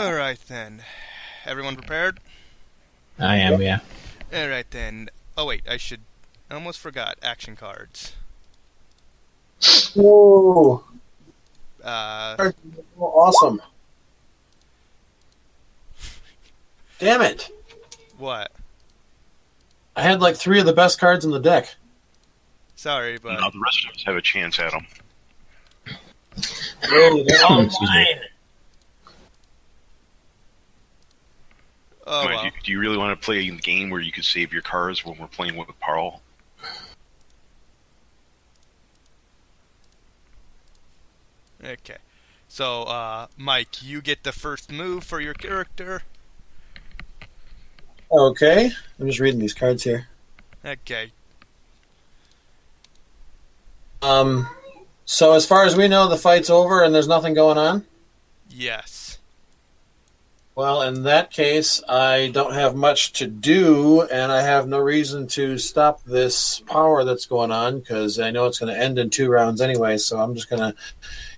Alright then. Everyone prepared? I am, yeah. Alright then. Oh wait, I almost forgot. Action cards. Whoa! Uh, Awesome. Damn it. what? I had like 3 of the best cards in the deck. Sorry, but... Now the rest of us have a chance at them. Oh, they're all Excuse me. mine. Oh Come on, well. do you really want to play a game where you can save your cards when we're playing with Parl? Okay. So, Mike, you get the first move for your character. Okay. I'm just reading these cards here. Okay. So as far as we know, the fight's over and there's nothing going on? Yes. Well, in that case, I don't have much to do, and I have no reason to stop this power that's going on, because I know it's going to end in 2 rounds anyway, so I'm just going to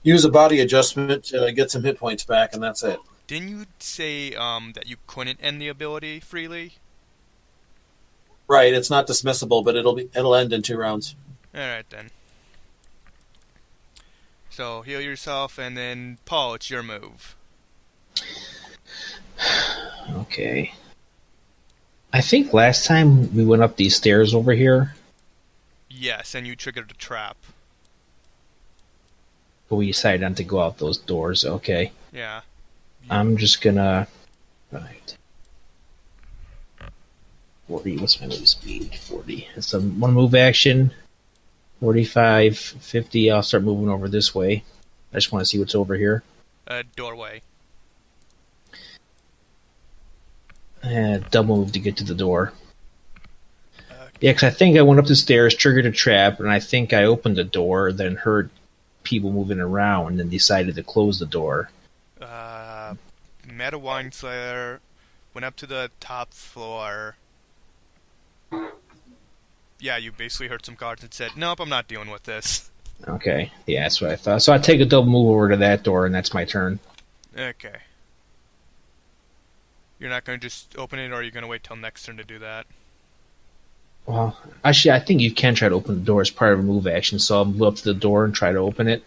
use a body adjustment to get some hit points back, and that's it. Didn't you say, that you couldn't end the ability freely? Right, it's not dismissible, but it'll end in 2 rounds. Alright then. So, heal yourself, and then, Paul, it's your move. Okay. I think last time we went up these stairs over here, Yes, and you triggered a trap. but we decided not to go out those doors. Okay. Yeah. I'm just gonna... Right. 40, what's my move speed? 40. It's a 1 move action. 45, 50, I'll start moving over this way. I just want to see what's over here. Doorway. Double move to get to the door. Yeah, because I think I went up the stairs, triggered a trap, and I think I opened the door, then heard people moving around, and then decided to close the door. Met a wine cellar, went up to the top floor. Yeah, you basically heard some cards and said, nope, I'm not dealing with this. Okay, yeah, that's what I thought. So I take a double move over to that door, and that's my turn. Okay. You're not going to just open it, or are you going to wait till next turn to do that? Well, actually, I think you can try to open the door as part of a move action, so I'll move up to the door and try to open it.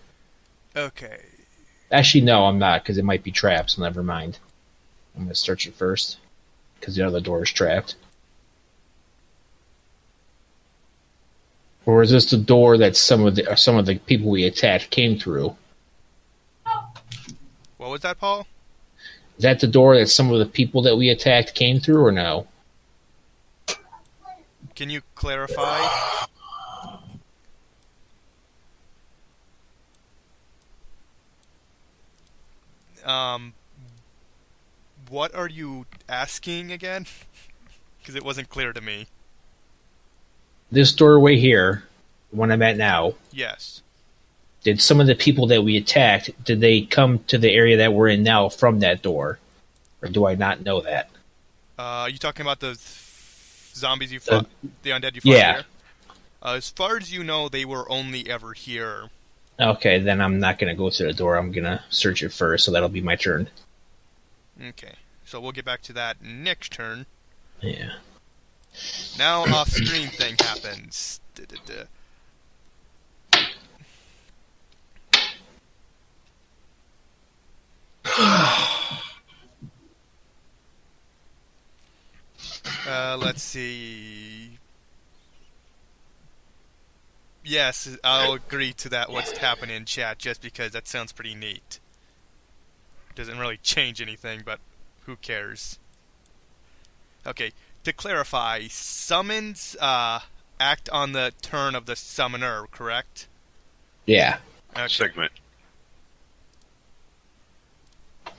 Okay. Actually, no, I'm not, because it might be trapped, so never mind. I'm going to search it first, because the other door is trapped. Or is this the door that some of the people we attacked came through? What was that, Paul? Is that the door that some of the people that we attacked came through, or no? Can you clarify? What are you asking again? Because it wasn't clear to me. This doorway here, the one I'm at now, Yes. did some of the people that we attacked, did they come to the area that we're in now from that door? Or do I not know that? Are you talking about the zombies you fought? The undead you fought yeah. here? As far as you know, they were only ever here. Okay, then I'm not going to go to the door. I'm going to search it first, so that'll be my turn. Okay. So we'll get back to that next turn. Yeah. Now off-screen thing happens. Let's see. Yes, I'll agree to that. What's happening in chat, just because that sounds pretty neat. Doesn't really change anything, but who cares? Okay, to clarify, summons act on the turn of the summoner, correct? Yeah. Okay. Segment.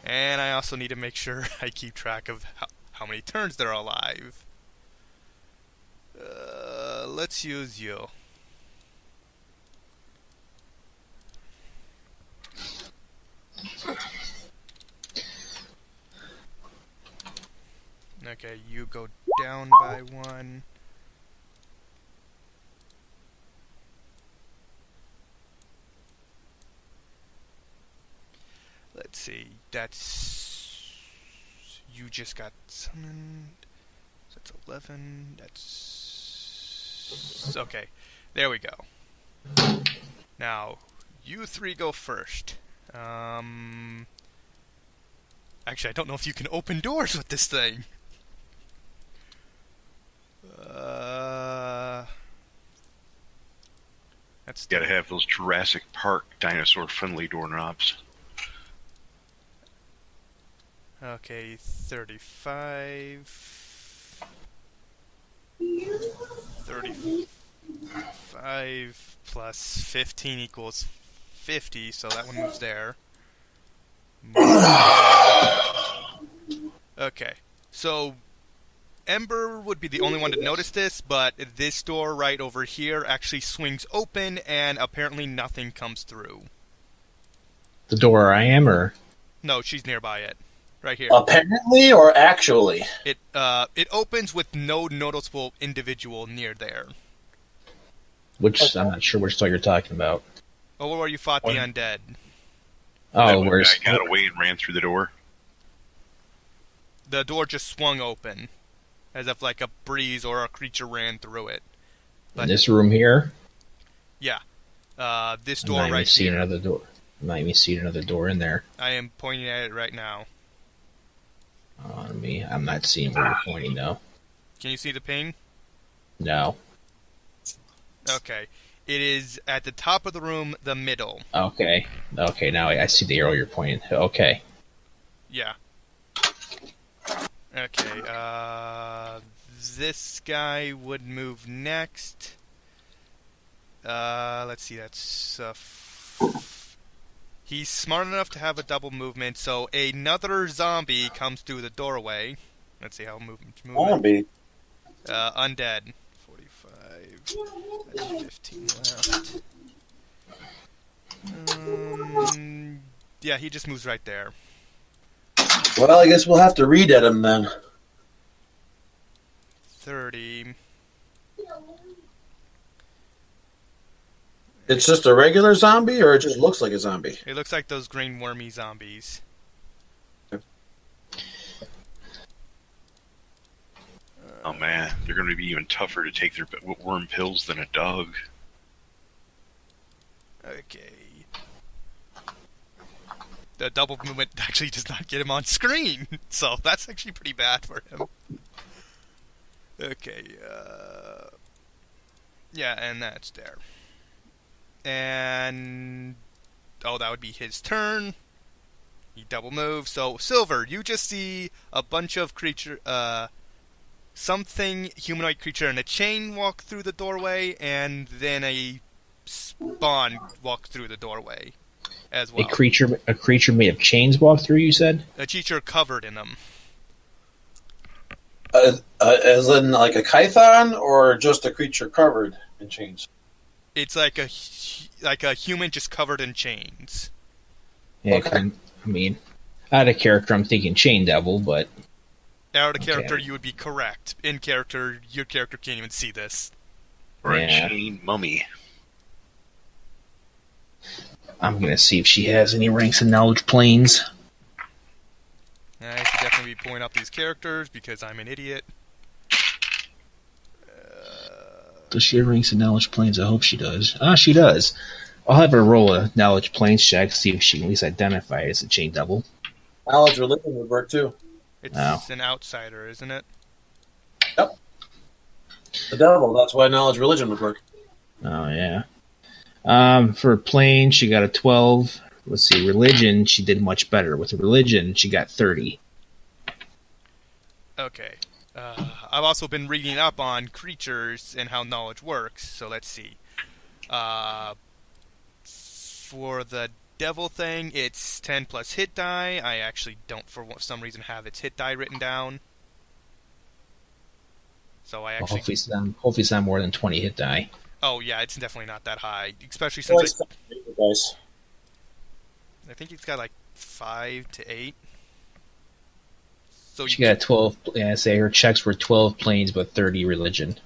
And I also need to make sure I keep track of how many turns they're alive. Let's use you. Okay, you go down by 1. Let's see, that's you just got summoned. So that's 11. That's... Okay. There we go. Now, you three go first. Actually, I don't know if you can open doors with this thing. That's You gotta have those Jurassic Park dinosaur-friendly doorknobs. Okay, 35. 35 plus 15 equals 50, so that one moves there. Okay, so Ember would be the only one to notice this, but this door right over here actually swings open, and apparently nothing comes through. The door I am, or? No, she's nearby it. Right here. Apparently or actually? It opens with no noticeable individual near there. Which, I'm not sure which door you're talking about. Oh, where you fought the undead. Oh, That where's... guy got away and ran through the door. The door just swung open, as if like a breeze or a creature ran through it. But, in this room here? Yeah. This I'm door not right even seeing here. another door. I'm not even seeing another door in there. I am pointing at it right now. On me. I'm not seeing where you're pointing, though. Can you see the ping? No. Okay. It is at the top of the room, the middle. Okay. Okay, now I see the arrow you're pointing. Okay. Yeah. Okay, this guy would move next. Let's see, that's, he's smart enough to have a double movement, so another zombie comes through the doorway. Let's see how movement. Zombie? Undead. 45. That's 15 left. Yeah, he just moves right there. Well, I guess we'll have to read at him then. 30. It's just a regular zombie, or it just looks like a zombie? It looks like those green wormy zombies. Oh man, they're going to be even tougher to take their worm pills than a dog. Okay. The double movement actually does not get him on screen, so that's actually pretty bad for him. Okay, yeah, and that's there. And... oh, that would be his turn. He double moves. So, Silver, you just see a bunch of something humanoid creature in a chain walk through the doorway, and then a spawn walk through the doorway as well. A creature made of chains walk through, you said? A creature covered in them. As in like a Kython, or just a creature covered in chains? It's like a human just covered in chains. Yeah, Okay. I mean, out of character, I'm thinking Chain Devil, but... Out of character, Okay. you would be correct. In character, your character can't even see this. Or Yeah. a chain mummy. I'm gonna see if she has any ranks and knowledge planes. I should definitely be pulling up these characters because I'm an idiot. Does she have ranks and knowledge planes? I hope she does. Ah, she does. I'll have her roll a knowledge planes check, see if she can at least identify it as a Chain Devil. Knowledge religion would work too. It's Oh. an outsider, isn't it? Yep. The devil, that's why knowledge religion would work. Oh, yeah. For plane, she got a 12. Let's see, religion, she did much better. With religion, she got 30. Okay. I've also been reading up on creatures and how knowledge works, so let's see. For the devil thing, it's 10 plus hit die. I actually don't, for some reason, have its hit die written down. So I actually... Hopefully it's not more than 20 hit die. Oh, yeah, it's definitely not that high. Especially Like since dice. I think it's got like 5 to 8. So She got 12, yeah, say her checks were 12 planes, but 30 religion.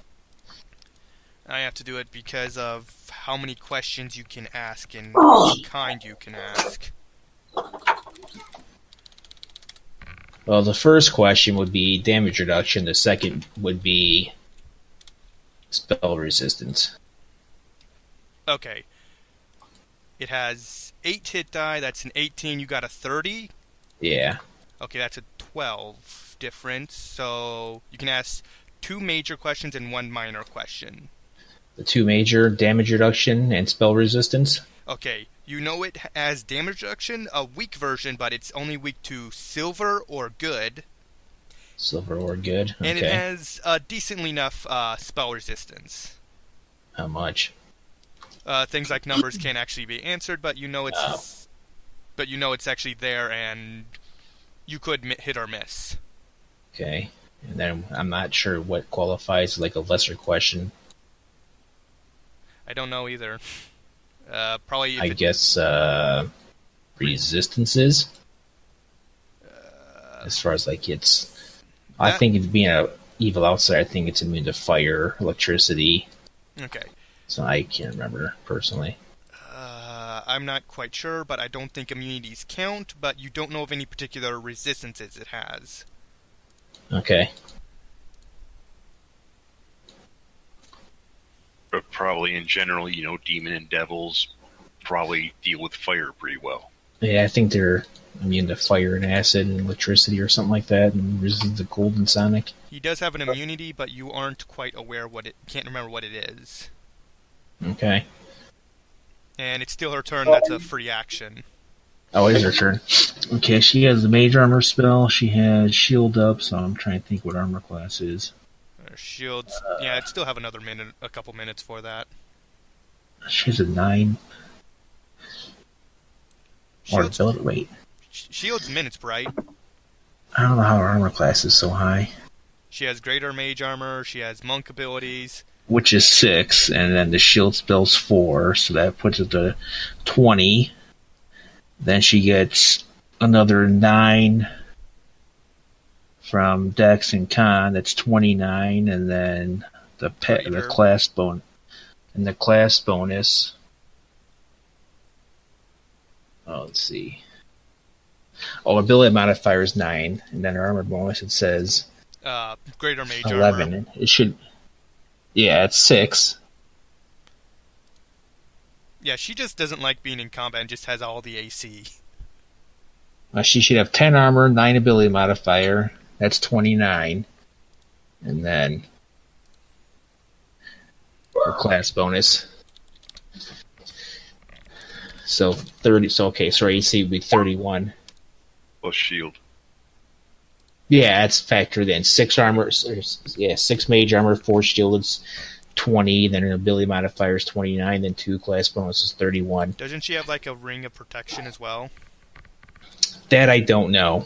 I have to do it because of how many questions you can ask and what kind you can ask. Well, the first question would be damage reduction. The second would be spell resistance. Okay. It has 8 hit die. That's an 18. You got a 30. Yeah. Okay, that's a 12 difference. So you can ask 2 major questions and 1 minor question. The 2 major, damage reduction and spell resistance. Okay, you know it has damage reduction, a weak version, but it's only weak to silver or good. Silver or good. Okay. And it has a decently enough spell resistance. How much? Things like numbers can't actually be answered, but you know it's actually there, and you could hit or miss. Okay. And then I'm not sure what qualifies like a lesser question. I don't know either. Probably. I guess resistances. As far as like I think it's being an evil outsider. I think it's immune to fire, electricity. Okay. So I can't remember personally. I'm not quite sure, but I don't think immunities count. But you don't know of any particular resistances it has. Okay. But probably in general, demon and devils probably deal with fire pretty well. Yeah, I think they're immune to fire and acid and electricity or something like that, and resist the cold and sonic. He does have an immunity, but you aren't quite aware can't remember what it is. Okay. And it's still her turn. That's a free action. Oh, it is her turn. Okay, she has the mage armor spell. She has shield up, so I'm trying to think what armor class is. Her shields. Yeah, I'd still have a couple minutes for that. She has a 9. Or ability. Wait. Shield's minutes, right? I don't know how her armor class is so high. She has greater mage armor. She has monk abilities. Which is 6, and then the shield spell's 4, so that puts it to 20. Then she gets another 9 from Dex and Con. That's 29, and then the class bonus. And the class bonus. Oh, let's see. Oh, ability modifier is 9, and then her armor bonus it says greater mage 11. armor. It should. Yeah, it's 6. Yeah, she just doesn't like being in combat and just has all the AC. She should have 10 armor, 9 ability modifier. That's 29. And then her class bonus. So 30. So okay, so her AC would be 31. Plus shield. Yeah, it's factored in. 6 armor. Yeah, 6 mage armor, 4 shield is 20. Then an ability modifier is 29. Then 2 class bonus is 31. Doesn't she have like a ring of protection as well? That I don't know.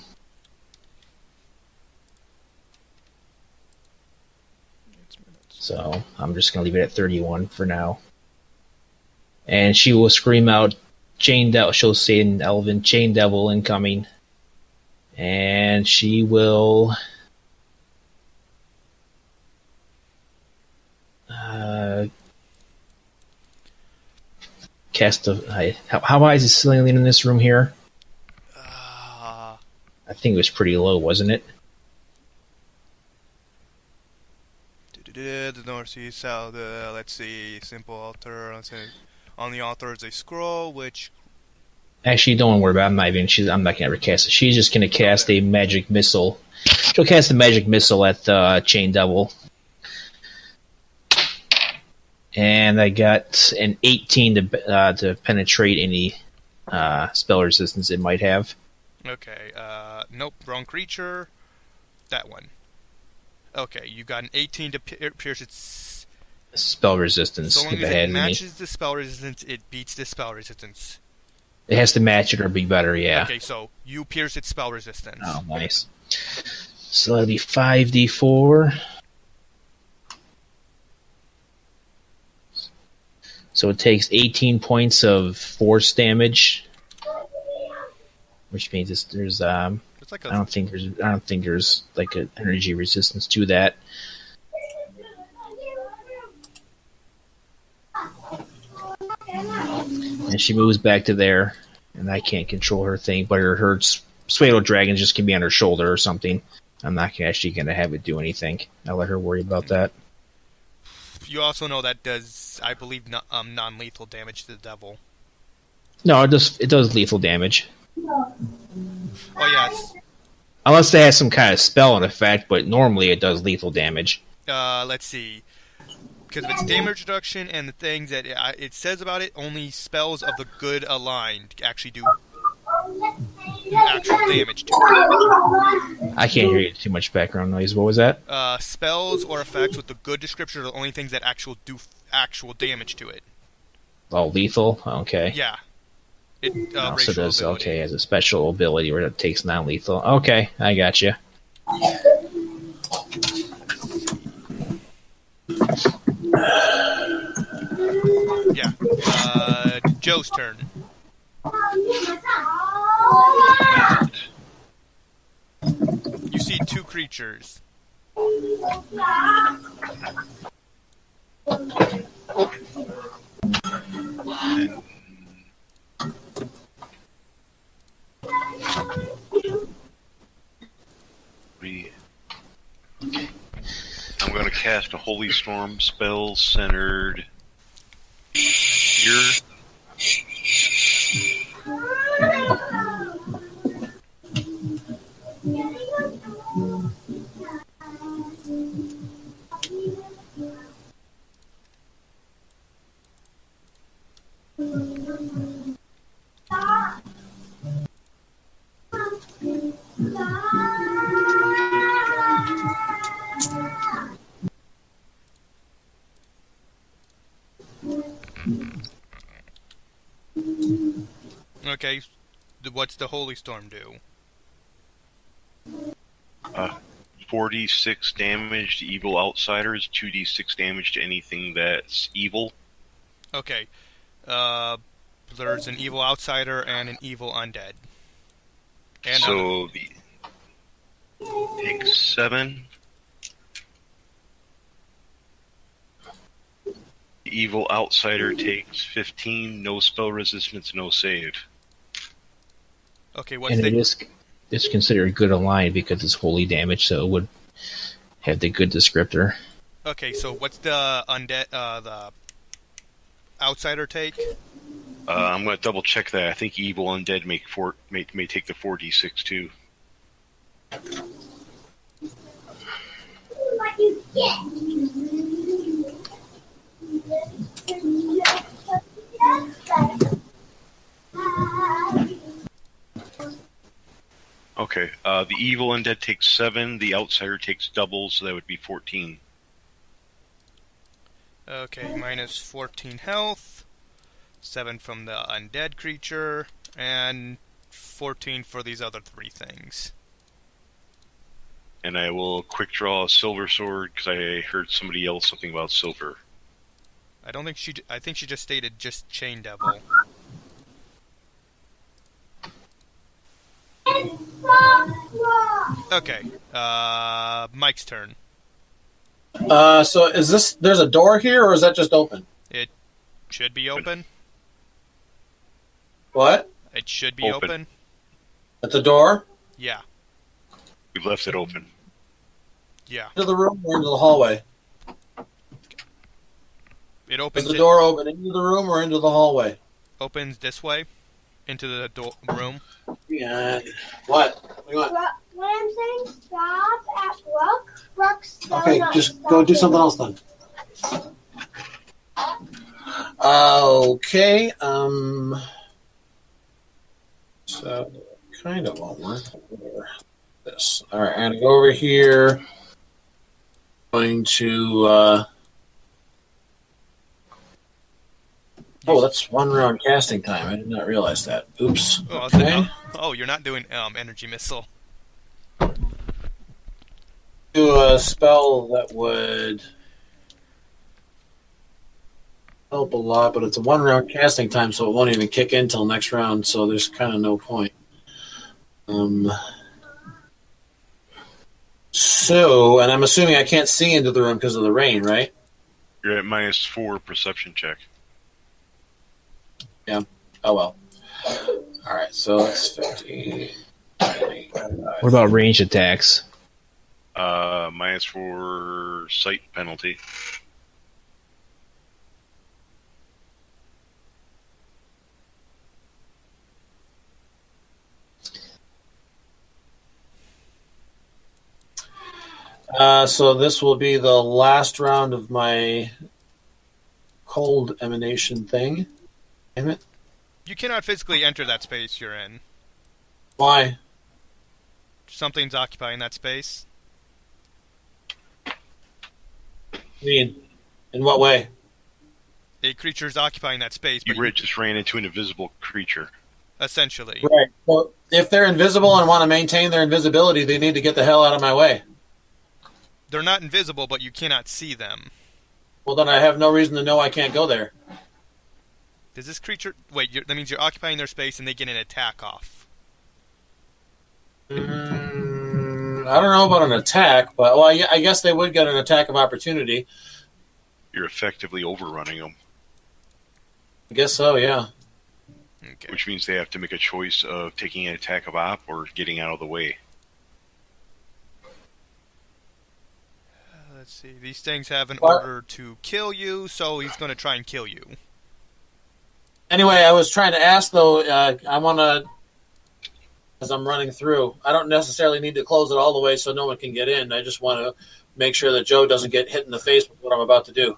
So I'm just going to leave it at 31 for now. And she will scream out, Chain Devil. She'll say in Elven, Chain Devil incoming. And she will cast a. How high is the ceiling in this room here? I think it was pretty low, wasn't it? The north, east, south. Let's see. Simple altar. Let's see. On the altar is a scroll, which. Actually, don't worry about it. I'm not gonna ever cast it. She's just gonna cast a magic missile. She'll cast a magic missile at the Chain Devil. And I got an 18 to penetrate any spell resistance it might have. Okay. Nope. Wrong creature. That one. Okay. You got an 18 to pierce its spell resistance. So long as it matches the spell resistance, it beats the spell resistance. It has to match it or be better, yeah. Okay, so you pierce its spell resistance. Oh, nice. So that'll be 5d4. So it takes 18 points of force damage, which means there's it's like I don't think there's like an energy resistance to that. And she moves back to there, and I can't control her thing, but her Pseudo Dragon just can be on her shoulder or something. I'm not actually going to have it do anything. I'll let her worry about that. You also know that does, I believe, non-lethal damage to the devil. No, it does lethal damage. Oh, yes. Unless they have some kind of spell in effect, but normally it does lethal damage. Let's see. Because of its damage reduction and the things that it says about it, only spells of the good aligned actually do actual damage to it. I can't hear you, too much background noise. What was that? Spells or effects with the good description are the only things that do actual damage to it. Oh, lethal? Okay. Yeah. It Also does, ability. okay, has a special ability where it takes non-lethal. Okay, I got you. Yeah. Joe's turn. You see two creatures. I'm going to cast a Holy Storm spell centered here. Okay, what's the Holy Storm do? 4d6 damage to evil outsiders, 2d6 damage to anything that's evil. Okay, there's an evil outsider and an evil undead. And so the takes 7. The evil outsider takes 15. No spell resistance, no save. Okay, what's and the... it's considered good aligned because it's holy damage, so it would have the good descriptor. Okay, so what's the undead, the outsider take? I'm going to double check that. I think evil undead may take the 4d6 too. Okay, the evil undead takes 7, the outsider takes double, so that would be 14. Okay, minus 14 health, 7 from the undead creature, and 14 for these other 3 things. And I will quick draw a silver sword, because I heard somebody yell something about silver. I don't think I think she just stated just Chain Devil. Okay, Mike's turn. So is this? There's a door here, or is that just open? It should be open. What? It should be Open. open. At the door? Yeah. We left it open. Yeah. Into the room or into the hallway? It Is opens. the door open into the room or into the hallway? Opens this way, into the room. Yeah. What? What do you want? When I'm saying stop at Brooks does Okay, not just stop go do it. something else then. Okay. So kind of won't work. This. All right, I'm gonna go over here. Going to. Oh, that's 1 round casting time. I did not realize that. Oops. Oh, Okay. oh, you're not doing energy missile. Do a spell that would help a lot, but it's a 1 round casting time, so it won't even kick in till next round. So there's kind of no point. So, and I'm assuming I can't see into the room because of the rain, right? You're at -4 perception check. Yeah. Oh well. All right. So that's 50. What about ranged attacks? Minus for sight penalty. So this will be the last round of my cold emanation thing. Damn it. You cannot physically enter that space you're in. Why? Something's occupying that space. I mean, in what way? A creature's occupying that space, but You just ran into an invisible creature. essentially. Right. Well, if they're invisible and want to maintain their invisibility, they need to get the hell out of my way. They're not invisible, but you cannot see them. Well, then I have no reason to know I can't go there. Does this creature... Wait, that means you're occupying their space and they get an attack off. I don't know about an attack, but well, I guess they would get an attack of opportunity. You're effectively overrunning them, I guess so, yeah. Okay. which means they have to make a choice of taking an attack of op or getting out of the way. Let's see. These things have an order to kill you, so he's going to try and kill you. Anyway, I was trying to ask, though, I want to, as I'm running through, I don't necessarily need to close it all the way so no one can get in. I just want to make sure that Joe doesn't get hit in the face with what I'm about to do.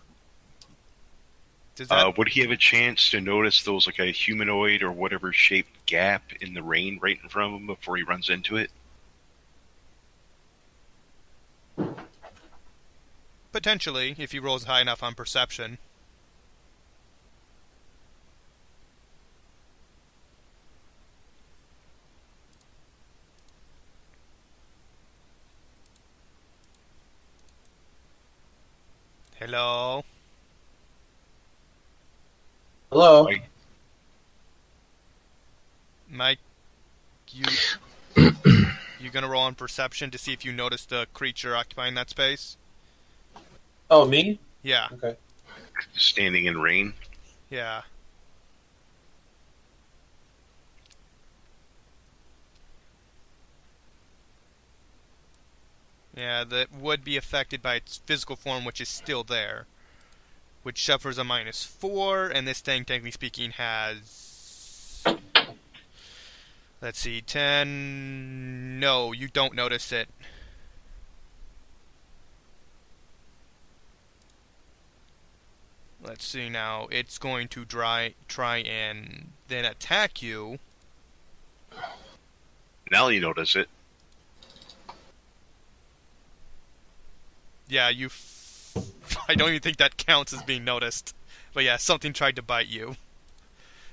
Does that... Would he have a chance to notice those, like a humanoid or whatever shaped gap in the rain right in front of him before he runs into it? Potentially, if he rolls high enough on perception. Hello? Hello? Mike, you gonna roll on perception to see if you notice the creature occupying that space? Oh, me? Yeah, Okay. Standing in rain? yeah. Yeah, that would be affected by its physical form, which is still there. Which suffers a -4, and this thing, technically speaking, has... Let's see, 10... No, you don't notice it. Let's see now. It's going to try and then attack you. Now you notice it. Yeah, I don't even think that counts as being noticed. But yeah, something tried to bite you.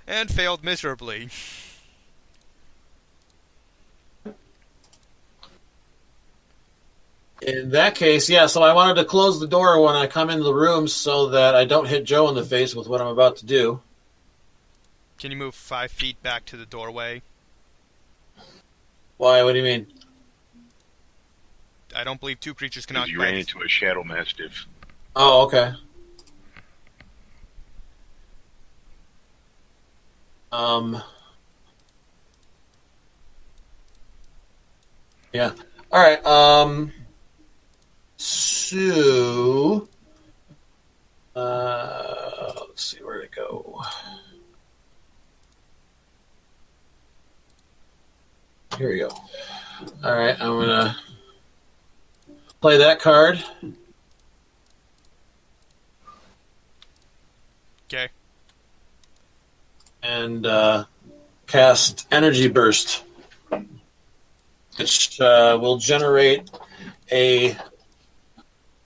And failed miserably. In that case, yeah, so I wanted to close the door when I come into the room so that I don't hit Joe in the face with what I'm about to do. Can you move 5 feet back to the doorway? Why? What do you mean? I don't believe two creatures can Because you occupy ran this. into a shadow mastiff. Oh, okay. Yeah. All right. So, let's see where to go. Here we go. All right, I'm gonna play that card. Okay. And cast Energy Burst, which will generate a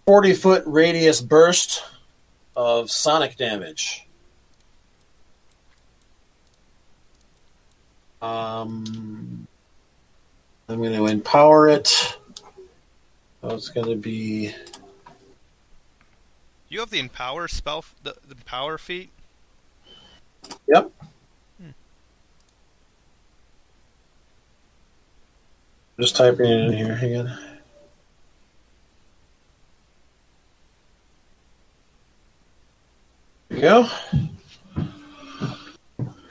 40-foot radius burst of sonic damage. I'm going to empower it. So it's going to be... You have the Empower spell, the Empower feat? Yep. Just typing it in here. Hang on. There we go.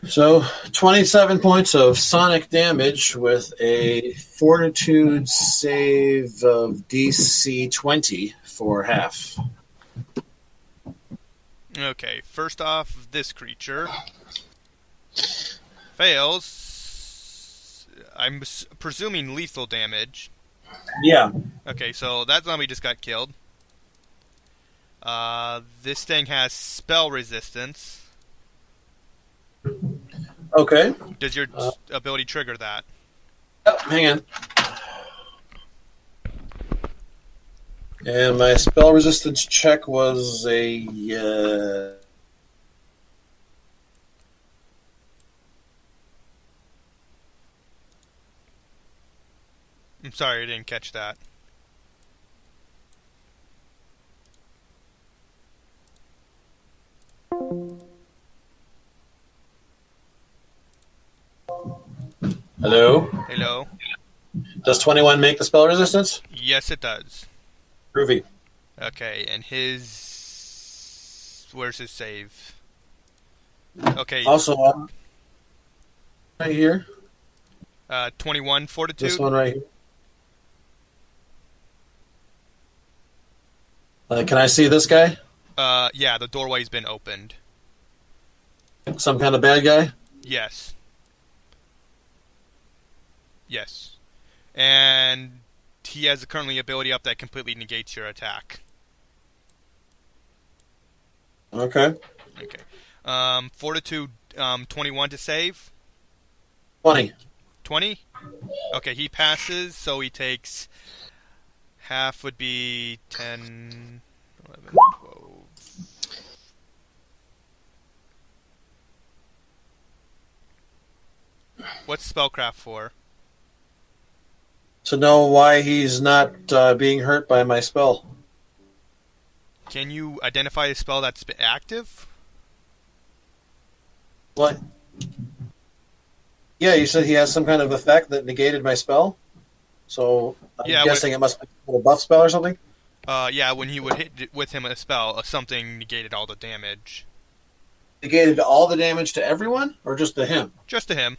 So 27 points of sonic damage with a fortitude save of DC 20 for half. Okay, first off, this creature fails. I'm presuming lethal damage. Yeah. Okay, so that zombie just got killed. This thing has spell resistance. Okay. Does your ability trigger that? Oh, hang on. And my spell resistance check was a... I'm sorry, I didn't catch that. Hello? Hello? Does 21 make the spell resistance? Yes, it does. Groovy. Okay, and his... Where's his save? Okay. Also, right here. 21 fortitude? This one right here. Can I see this guy? Yeah, the doorway's been opened. Some kind of bad guy? Yes. Yes. And he has currently ability up that completely negates your attack. Okay. Okay. Fortitude 21 to save? 20. 20? Okay, he passes, so he takes... Half would be 10, 11, 12... What's spellcraft for? To know why he's not being hurt by my spell. Can you identify a spell that's been active? What? Yeah, you said he has some kind of effect that negated my spell? So I'm guessing it must be a buff spell or something? Yeah, when you would hit with him a spell, something negated all the damage. Negated all the damage to everyone? Or just to him? Just to him.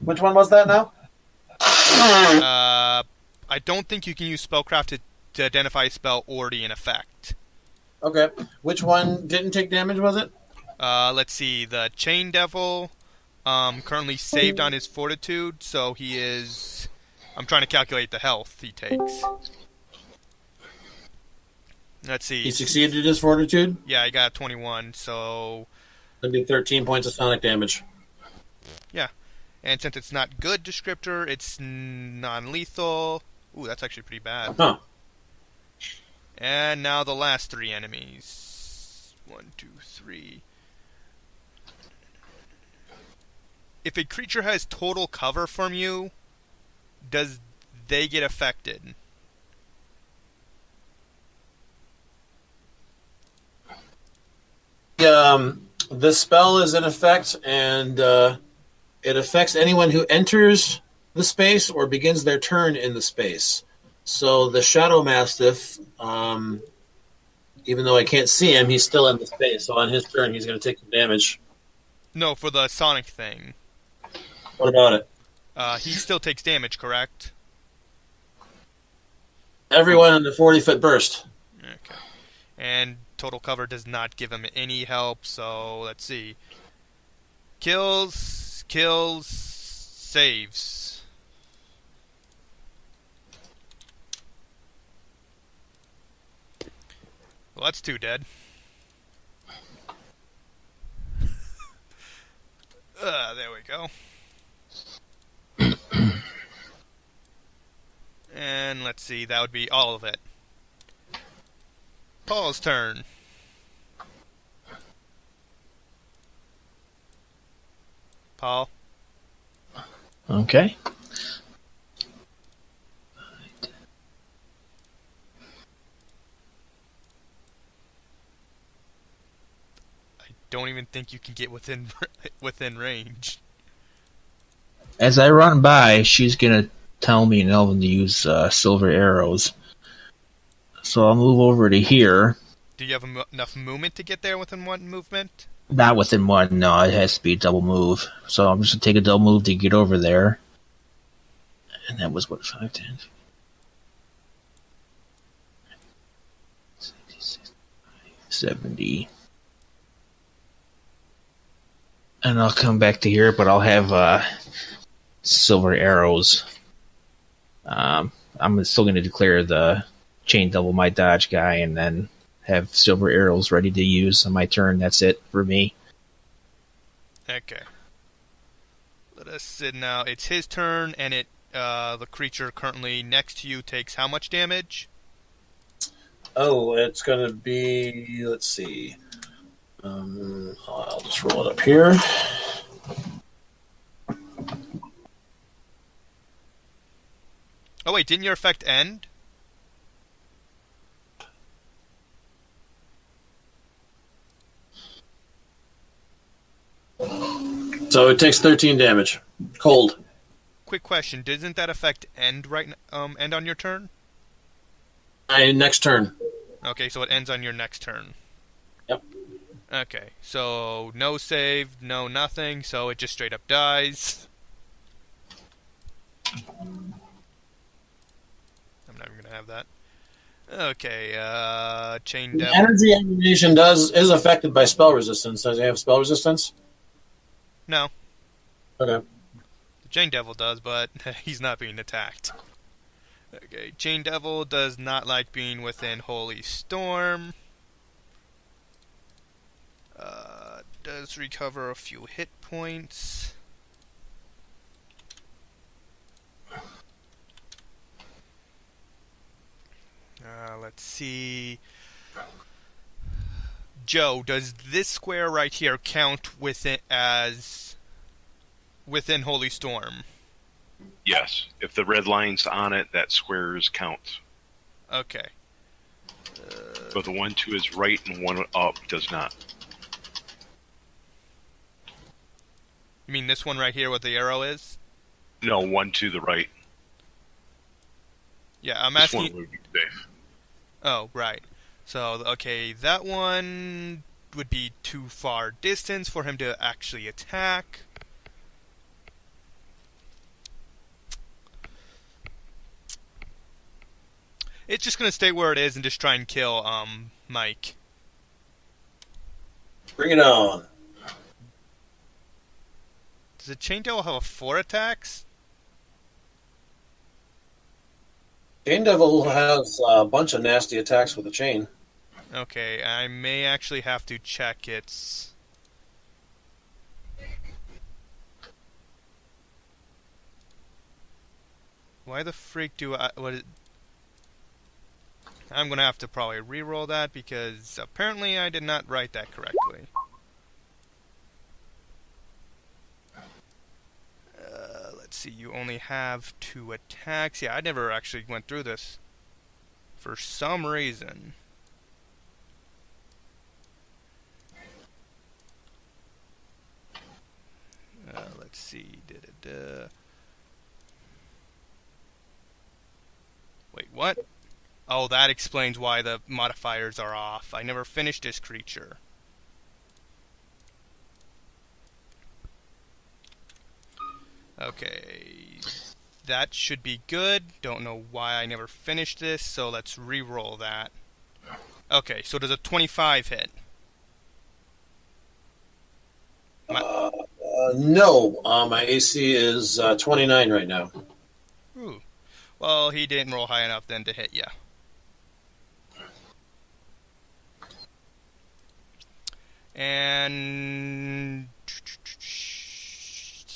Which one was that now? I don't think you can use spellcraft to identify a spell already in effect. Okay. Which one didn't take damage, was it? Let's see. The Chain Devil currently saved on his fortitude, so he is... I'm trying to calculate the health he takes. Let's see. He succeeded his fortitude? Yeah, he got 21, so... That'd be 13 points of sonic damage. Yeah. And since it's not good descriptor, it's non-lethal. Ooh, that's actually pretty bad. Huh. And now the last three enemies. 1, 2, 3. If a creature has total cover from you, does they get affected? The spell is in effect, and it affects anyone who enters the space or begins their turn in the space. So the Shadow Mastiff, even though I can't see him, he's still in the space. So on his turn, he's going to take some damage. No, for the Sonic thing. What about it? He still takes damage, correct? Everyone in the 40-foot burst. Okay. And total cover does not give him any help, so let's see. Kills, saves. Well, that's 2 dead. There we go. And let's see, that would be all of it. Paul's turn. Paul. Okay. I don't even think you can get within range. As I run by, she's gonna tell me in Elven to use silver arrows. So I'll move over to here. Do you have enough movement to get there within one movement? Not within one, no, it has to be a double move. So I'm just going to take a double move to get over there. And that was what, 5, 10, 66, 70. And I'll come back to here, but I'll have silver arrows. I'm still going to declare the chain double my dodge guy and then have silver arrows ready to use on my turn. That's it for me. Okay. Let us see now. It's his turn, and the creature currently next to you takes how much damage? Oh, it's going to be, let's see. I'll just roll it up here. Oh wait, didn't your effect end? So it takes 13 damage. Cold. Quick question: doesn't that effect end end on your turn? My next turn. Okay, so it ends on your next turn. Yep. Okay, so no save, no nothing, so it just straight up dies. I'm not even gonna have that. Okay, Chain Devil. Energy emanation is affected by spell resistance. Does he have spell resistance? No, Okay. the Chain Devil does, but he's not being attacked. Okay, Chain Devil does not like being within Holy Storm. Does recover a few hit points. Let's see. Joe, does this square right here count within Holy Storm? Yes. If the red line's on it, that squares count. Okay. But the one to his right and one up does not. You mean this one right here, what the arrow is? No, one to the right. Yeah, I'm This asking. one would be safe. Oh, right. So, okay, that one would be too far distance for him to actually attack. It's just gonna stay where it is and just try and kill Mike. Bring it on. Does the Chain Devil have 4 attacks? Chain Devil has a bunch of nasty attacks with the chain. Okay, I may actually have to check its... Why the freak do I... I'm gonna have to probably re-roll that because apparently I did not write that correctly. Let's see, you only have 2 attacks. Yeah, I never actually went through this for some reason. Let's see. Wait, what? Oh, that explains why the modifiers are off. I never finished this creature. Okay, that should be good. Don't know why I never finished this, so let's re-roll that. Okay, so does a 25 hit? No, my AC is 29 right now. Ooh. Well, he didn't roll high enough then to hit ya. And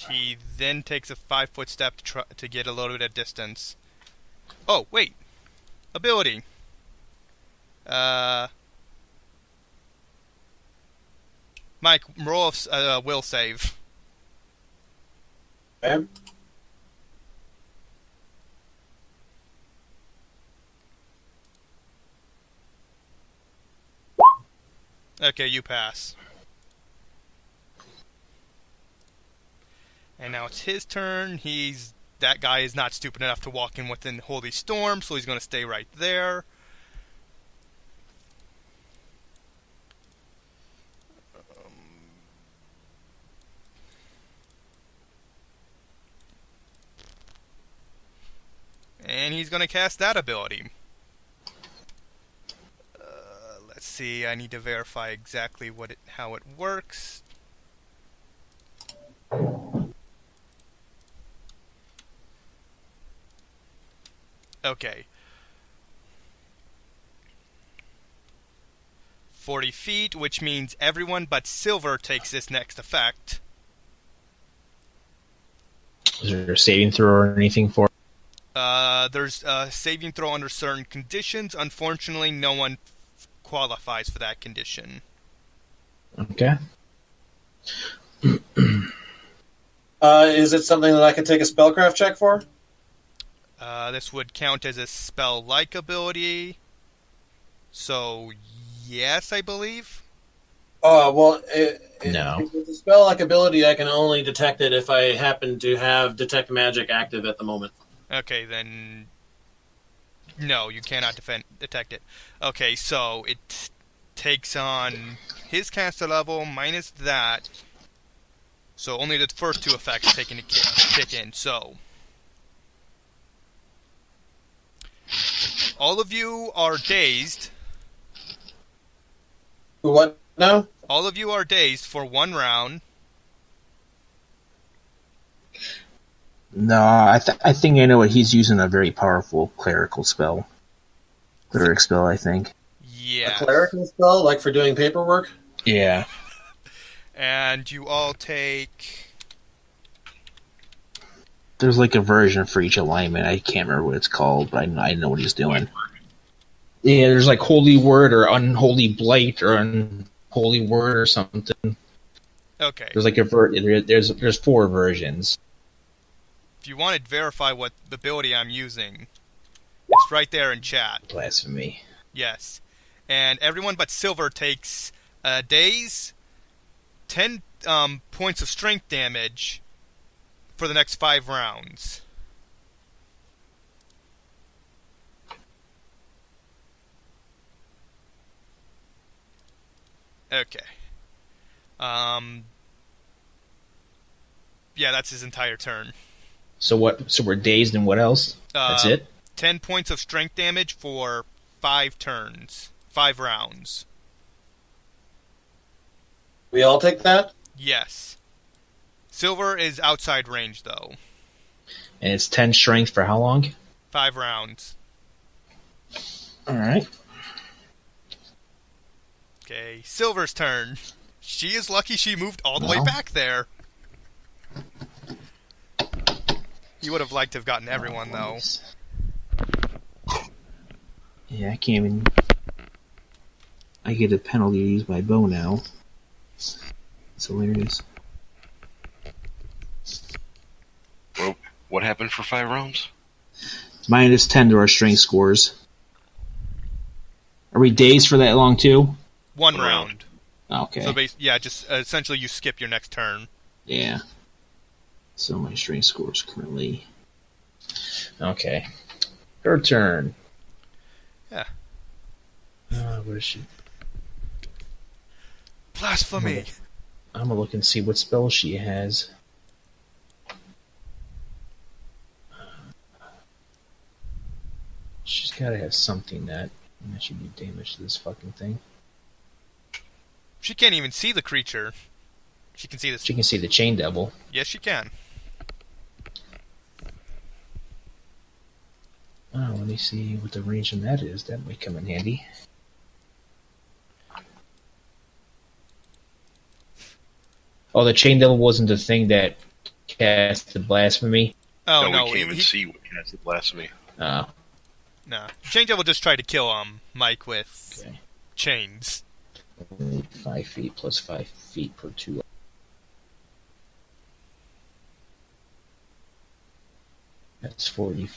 he then takes a 5-foot step to get a little bit of distance. Oh, wait. Ability. Mike, roll a will save. Okay. Okay, you pass. And now it's his turn. That guy is not stupid enough to walk in within Holy Storm, so he's going to stay right there. And he's going to cast that ability. Let's see, I need to verify exactly how it works. Okay. 40 feet, which means everyone but Silver takes this next effect. Is there a saving throw or anything for it? There's a saving throw under certain conditions. Unfortunately, no one qualifies for that condition. Okay. Is it something that I can take a spellcraft check for? This would count as a spell-like ability. So, yes, I believe. Well, No. If it's a spell-like ability, I can only detect it if I happen to have Detect Magic active at the moment. Okay, then... No, you cannot detect it. Okay, so it takes on his caster level minus that. So only the first two effects taken to kick in. So all of you are dazed. What now? All of you are dazed for 1 round. No, I think I know what he's using. A very powerful cleric spell, I think. Yeah. A clerical spell, like for doing paperwork? Yeah. And you all take... There's like a version for each alignment. I can't remember what it's called, but I know what he's doing. Yeah, there's like Holy Word or Unholy Blight or Unholy Word or something. Okay. There's like there's 4 versions. If you want to verify what ability I'm using, it's right there in chat. Blasphemy. Yes. And everyone but Silver takes daze, 10 points of strength damage for the next 5 rounds. Okay. Yeah, that's his entire turn. So what? So we're dazed, and what else? That's it? 10 points of strength damage for 5 turns. 5 rounds. We all take that? Yes. Silver is outside range, though. And it's 10 strength for how long? 5 rounds. Alright. Okay, Silver's turn. She is lucky she moved all the way back there. You would have liked to have gotten everyone, though. Yeah, I can't even... I get a penalty to use my bow now. It's hilarious. Well, what happened for 5 rounds? It's minus 10 to our strength scores. Are we dazed for that long, too? 1 round. Okay. So, yeah, just essentially you skip your next turn. Yeah. So my strength score is currently... Okay. Her turn. Yeah. Where is she? Blasphemy! I'm gonna look and see what spell she has. She's gotta have something that should do damage to this fucking thing. She can't even see the creature. She can see this. She can see the chain devil. Yes, she can. Oh, let me see what the range on that is. That might come in handy. Oh, the chain devil wasn't the thing that cast the blasphemy? Oh, no, no. we can't even see what casts the blasphemy. Oh. No. Chain Devil just tried to kill Mike with chains. 5 feet plus 5 feet per 2. That's 40.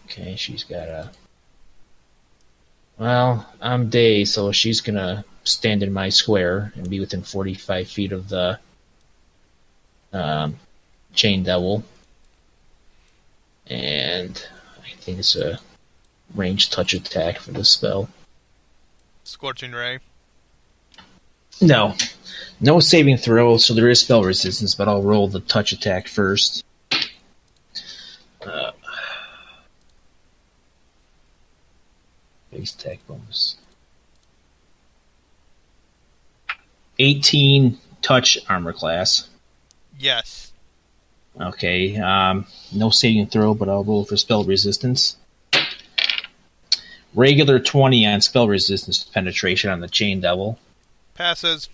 Okay, she's got a... Well, I'm dazed, so she's gonna stand in my square and be within 45 feet of the chain devil. And I think it's a ranged touch attack for the spell. Scorching Ray. No saving throw, so there is spell resistance, but I'll roll the touch attack first. Base attack bonus. 18 touch armor class. Yes. Okay. No saving throw, but I'll roll for spell resistance. Regular 20 on spell resistance penetration on the Chain Devil, Passes.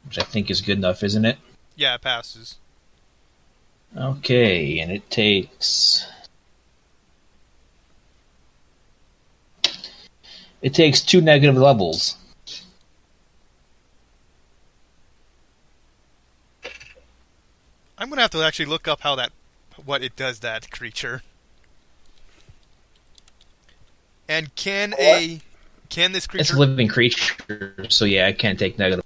which I think is good enough, isn't it? Yeah, it passes. Okay, and it takes... It takes 2 negative levels. I'm gonna have to actually look up what it does that creature. And can this creature? It's a living creature, so yeah, it can't take negative.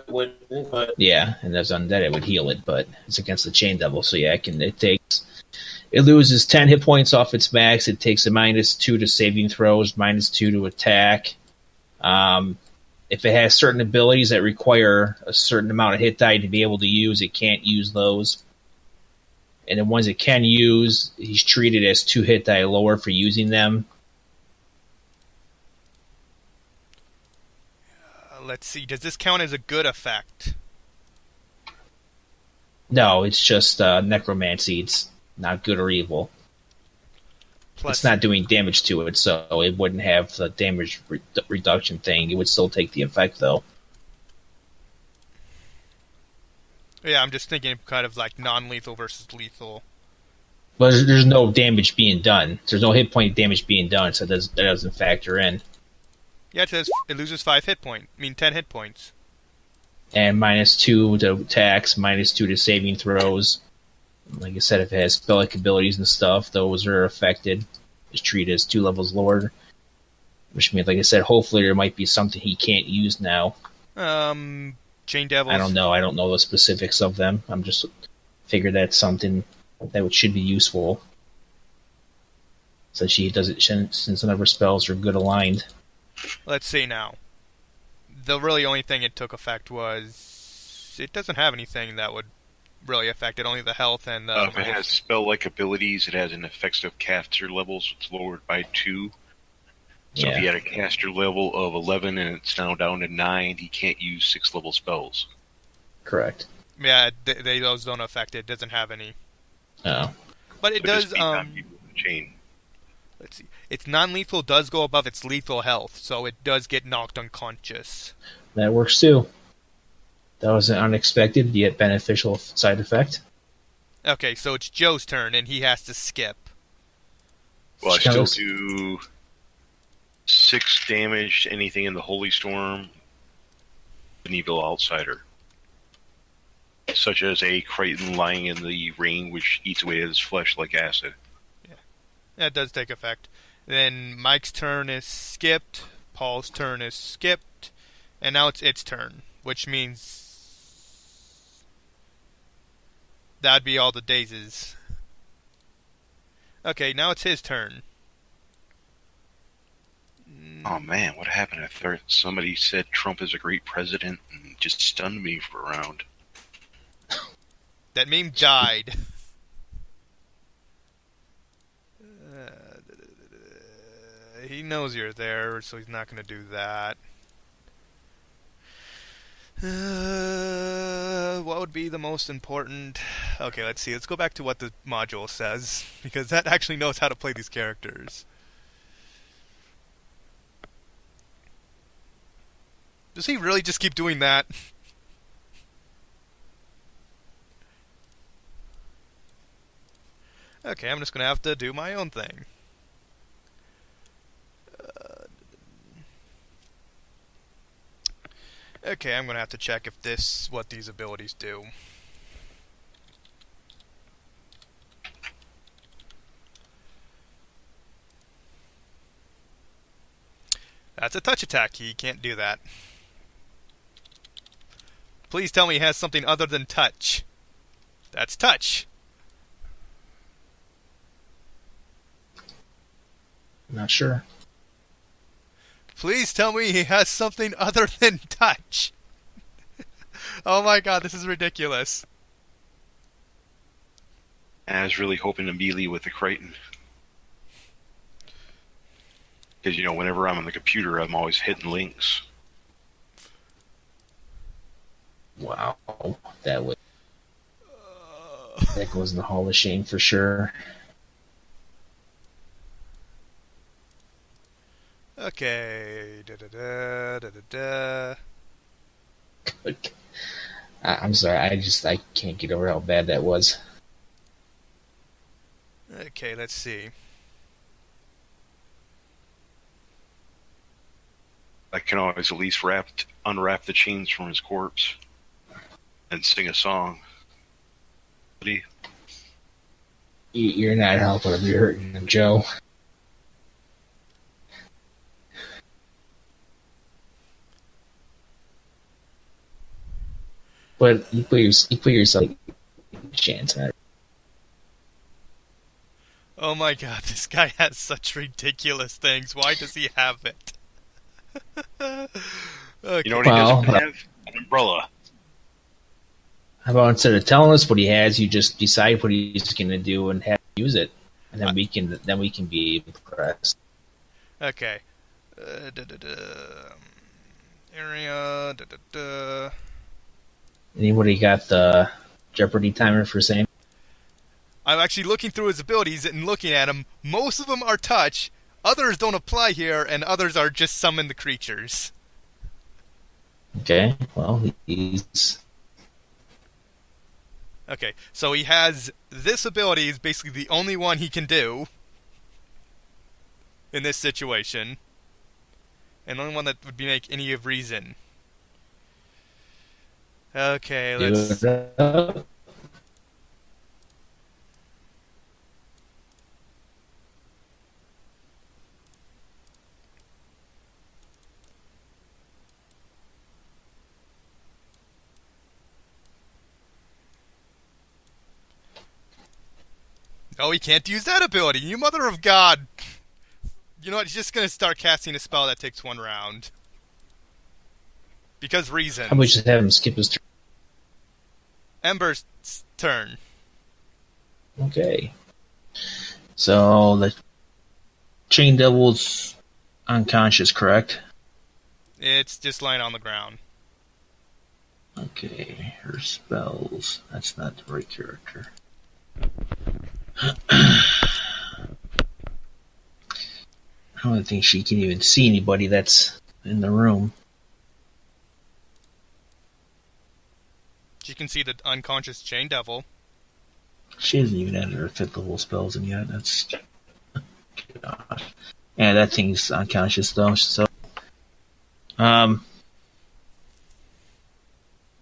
But Yeah, and as undead, it would heal it, but it's against the Chain Devil, so yeah, it loses 10 hit points off its max. It takes a -2 to saving throws, -2 to attack. If it has certain abilities that require a certain amount of hit die to be able to use, it can't use those. And the ones it can use, he's treated as 2 hit die lower for using them. Let's see. Does this count as a good effect? No, it's just necromancy. It's not good or evil. Plus, It's not doing damage to it, so it wouldn't have the damage reduction thing. It would still take the effect, though. yeah, I'm just thinking kind of like non-lethal versus lethal. But there's no damage being done. There's no hit point damage being done, so that doesn't factor in. Yeah, it says it loses 10 hit points. And -2 to attacks, -2 to saving throws. Like I said, if it has spell-like abilities and stuff, those are affected. It's treated as 2 levels lower. Which means, like I said, hopefully there might be something he can't use now. Chain Devils. I don't know. I don't know the specifics of them. I'm just figure that's something that should be useful. Since she does it, since none of her spells are good aligned. Let's see now. The really only thing it took effect was it doesn't have anything that would really affect it. Only the health and the. If it has spell-like abilities, it has an effective caster level, so it's lowered by 2. So Yeah. if he had a caster level of 11 and it's now down to 9, he can't use 6-level spells. Correct. Yeah, those don't affect it. It doesn't have any. Oh. But it So just does. be not using the chain. Let's see. Its non-lethal does go above its lethal health, so it does get knocked unconscious. That works too. That was an unexpected yet beneficial side effect. Okay, so it's Joe's turn, and he has to skip. Well, I Still- still do 6 damage to anything in the Holy Storm, an evil outsider. Such as a Crichton lying in the rain, which eats away at his flesh like acid. That does take effect. Then Mike's turn is skipped, Paul's turn is skipped, and now it's its turn, which means that'd be all the dazes. Okay, now it's his turn. Oh man, what happened? I thought somebody said Trump is a great president and just stunned me for a round. That meme died. He knows you're there, so he's not going to do that. What would be the most important? Okay, let's see. Let's go back to what the module says, because that actually knows how to play these characters. Does he really just keep doing that? Okay, I'm just going to have to do my own thing. Okay, I'm going to have to check if what these abilities do. That's a touch attack. He can't do that. Please tell me he has something other than touch. That's touch. Not sure. Please tell me he has something other than touch. Oh my god, this is ridiculous. I was really hoping to melee with the Crichton. Because, whenever I'm on the computer, I'm always hitting links. Wow, that goes in the Hall of Shame for sure. Okay. Da-da-da. I'm sorry, I can't get over how bad that was. Okay, let's see. I can always at least unwrap the chains from his corpse and sing a song. You're not helping him, you're hurting him, Joe. But you put yourself in a chance at it. Oh my god, this guy has such ridiculous things. Why does he have it? Okay. You know what he doesn't have? An umbrella. How about instead of telling us what he has, you just decide what he's going to do and have him use it, and then we can be impressed. Okay. Area. Anybody got the Jeopardy timer for Sam? I'm actually looking through his abilities and looking at them. Most of them are touch. Others don't apply here, and others are just summon the creatures. Okay, well, he's... Okay, so he has this ability is basically the only one he can do in this situation. And the only one that would make any of reason. Okay, let's... Oh, he can't use that ability. You mother of God. You know what? He's just going to start casting a spell that takes 1 round. Because reasons. How about we just have him skip his turn? Ember's turn. Okay. So, the Chain Devil's unconscious, correct? It's just lying on the ground. Okay, her spells. That's not the right character. I don't think she can even see anybody that's in the room. She can see the unconscious Chain Devil. She hasn't even added her 5th level spells in yet. That's... God. Yeah, that thing's unconscious though, so... I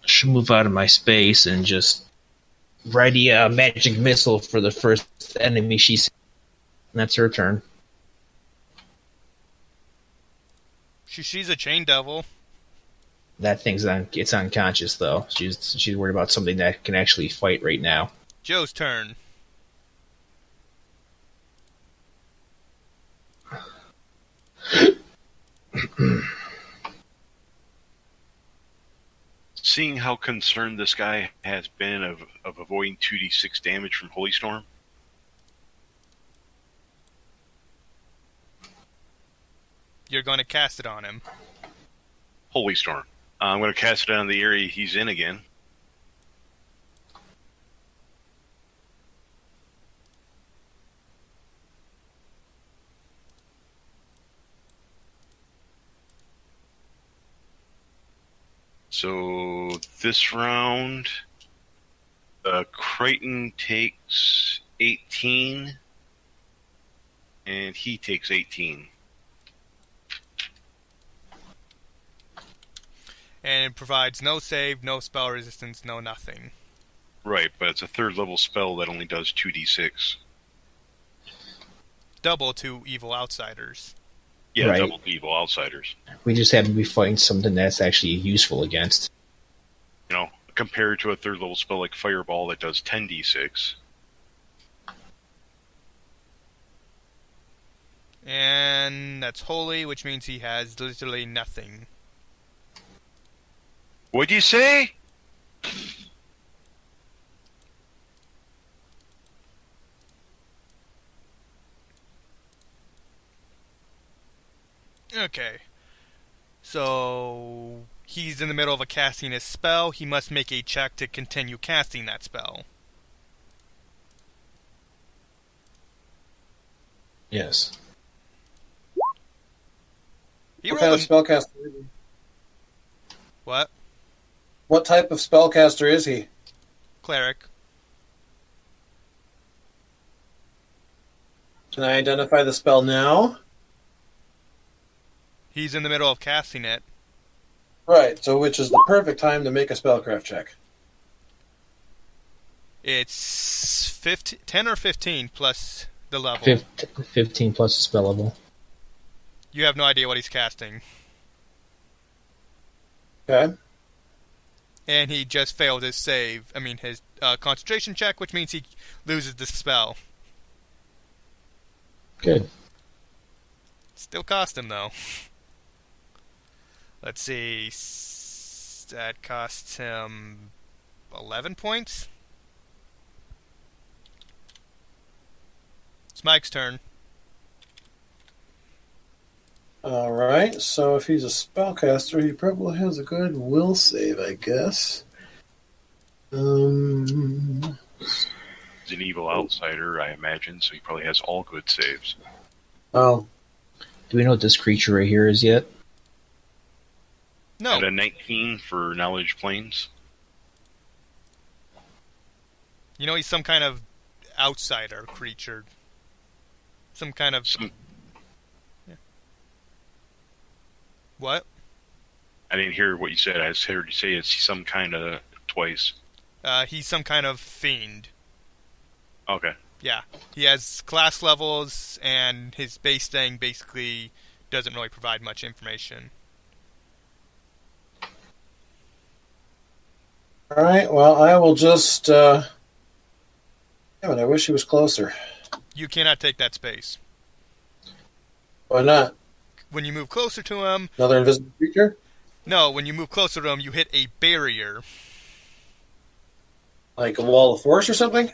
should move out of my space and just ready a magic missile for the first enemy she sees. And that's her turn. She sees a Chain Devil. That thing's it's unconscious though. She's worried about something that can actually fight right now. Joe's turn. Seeing how concerned this guy has been of avoiding 2d6 damage from Holy Storm, You're going to cast it on him. Holy Storm. I'm going to cast it on the area he's in again. So this round, Crichton takes 18, and he takes 18. And it provides no save, no spell resistance, no nothing. Right, but it's a 3rd level spell that only does 2d6. Double to evil outsiders. Yeah, Right. double evil outsiders. We just happen to be fighting something that's actually useful against. Compared to a 3rd level spell like Fireball that does 10d6. And that's holy, which means he has literally nothing. What'd you say? Okay. So he's in the middle of casting a spell. He must make a check to continue casting that spell. Yes. He What kind of rolled spellcaster is he? what? What type of spellcaster is he? Cleric. Can I identify the spell now? He's in the middle of casting it. Right, so which is the perfect time to make a spellcraft check. It's 10 or 15 plus the level. 15 plus the spell level. You have no idea what he's casting. Okay. And he just failed his save. I mean, his concentration check, which means he loses the spell. Good. Still cost him, though. Let's see. That costs him 11 points. It's Mike's turn. Alright, so if he's a spellcaster, he probably has a good will save, I guess. He's an evil outsider, I imagine, so he probably has all good saves. Oh. Do we know what this creature right here is yet? No. At a 19 for knowledge planes. You know, he's some kind of outsider creature. Some kind of... Yeah. What? I didn't hear what you said. I just heard you say it's some kind of twice. He's some kind of fiend. Okay. Yeah. He has class levels, and his base thing basically doesn't really provide much information. Alright, well, I will just... Damn it, I wish he was closer. You cannot take that space. Why not? When you move closer to him... Another invisible creature? No, when you move closer to him, you hit a barrier. Like a wall of force or something?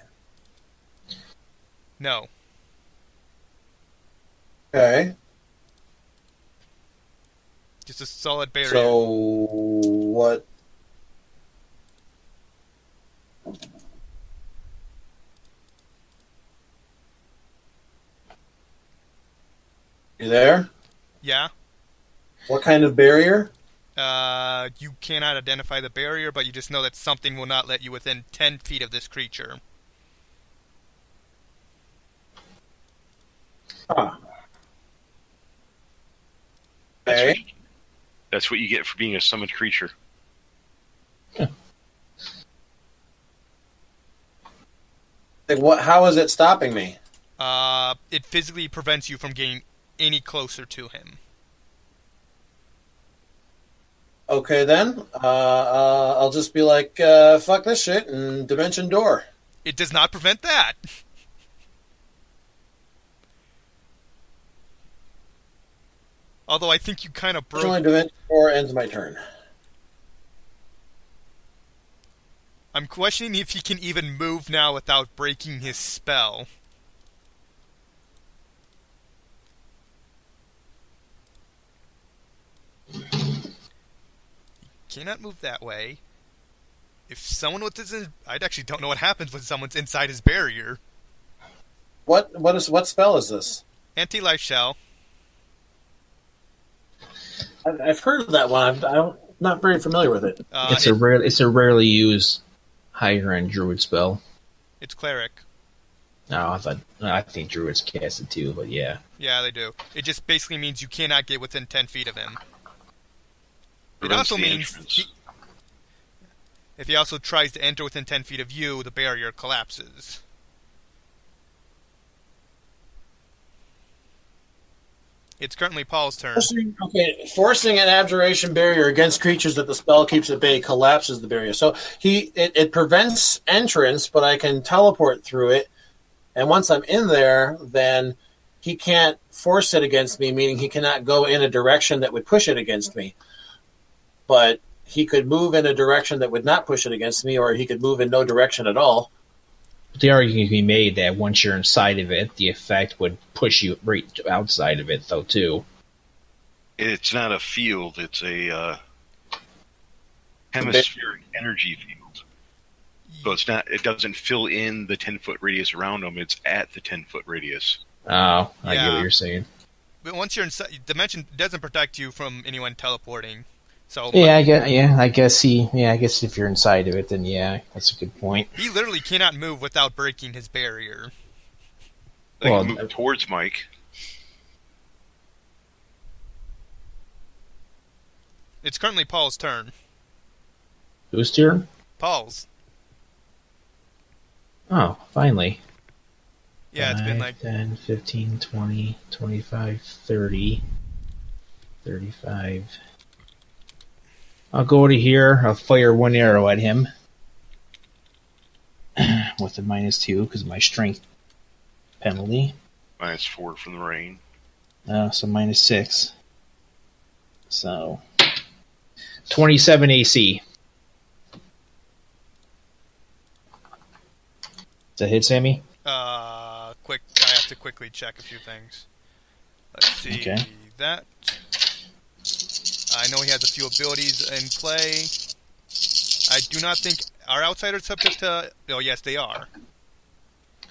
No. Okay. Just a solid barrier. So, what... You there? Yeah. What kind of barrier? You cannot identify the barrier, but you just know that something will not let you within 10 feet of this creature. Huh. That's, Okay. what you, that's what you get for being a summoned creature. Like, what? How is it stopping me? It physically prevents you from getting any closer to him. Okay, then. I'll just be like, fuck this shit and dimension door. It does not prevent that. Although I think you kind of broke... Only dimension door ends my turn. I'm questioning if he can even move now without breaking his spell. He cannot move that way. If someone with this... I actually don't know what happens when someone's inside his barrier. What spell is this? Anti-life shell. I've heard of that one. I'm not very familiar with it. It's a rarely used higher end druid spell. It's cleric. No, I think druids cast it too, but yeah. Yeah, they do. It just basically means you cannot get within 10 feet of him. It Prevents also the means entrance. if he also tries to enter within 10 feet of you, the barrier collapses. It's currently Paul's turn. Forcing an abjuration barrier against creatures that the spell keeps at bay collapses the barrier. So it prevents entrance, but I can teleport through it. And once I'm in there, then he can't force it against me, meaning he cannot go in a direction that would push it against me. But he could move in a direction that would not push it against me, or he could move in no direction at all. The argument can be made that once you're inside of it, the effect would push you right outside of it, though, too. It's not a field. It's a hemispheric energy field. So it's not. It doesn't fill in the 10-foot radius around them. It's at the 10-foot radius. Oh, I get Yeah. what you're saying. But once you're inside, dimension doesn't protect you from anyone teleporting. So Yeah, I guess if you're inside of it, then yeah, that's a good point. he literally cannot move without breaking his barrier. They Well, can move towards Mike. It's currently Paul's turn. Whose turn? Paul's. Oh, finally. Yeah, it's been like 10, 15, 20, 25, 30, 35. I'll go to here. I'll fire one arrow at him with a -2 because of my strength penalty. -4 from the rain. So -6. So 27 AC. Does that hit, Sammy? quick. I have to quickly check a few things. Let's see Okay. that. I know he has a few abilities in play. I do not think are outsiders subject to. Oh, yes, they are.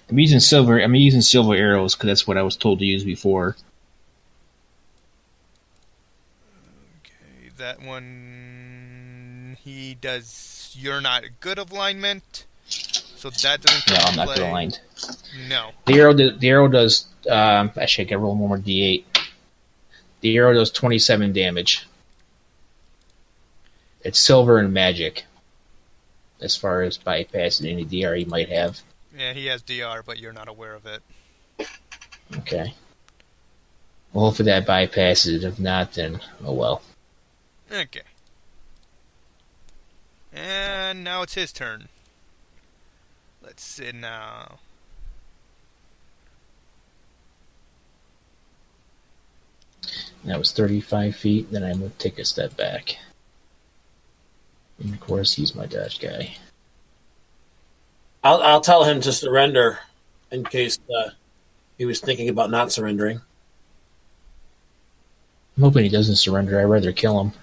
I'm using silver arrows because that's what I was told to use before. Okay, that one he does. You're not good of alignment, so that doesn't come No, I'm into not play. good aligned. No. The arrow does. Actually, I got to roll one more D8. The arrow does 27 damage. It's silver and magic. As far as bypassing any DR you might have. Yeah, he has DR, but you're not aware of it. Okay. Well, hopefully that bypasses it. If not, then oh well. Okay. And now it's his turn. Let's see now. That was 35 feet. Then I'm going to take a step back. And of course, he's my dodge guy. I'll tell him to surrender in case he was thinking about not surrendering. I'm hoping he doesn't surrender. I'd rather kill him.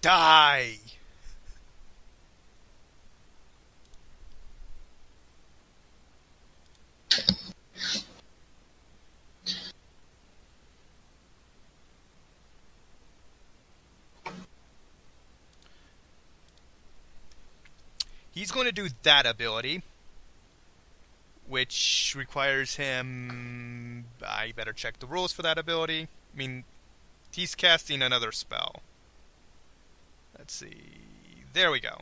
Die! He's going to do that ability, which requires him... I better check the rules for that ability. I mean, he's casting another spell. Let's see. There we go.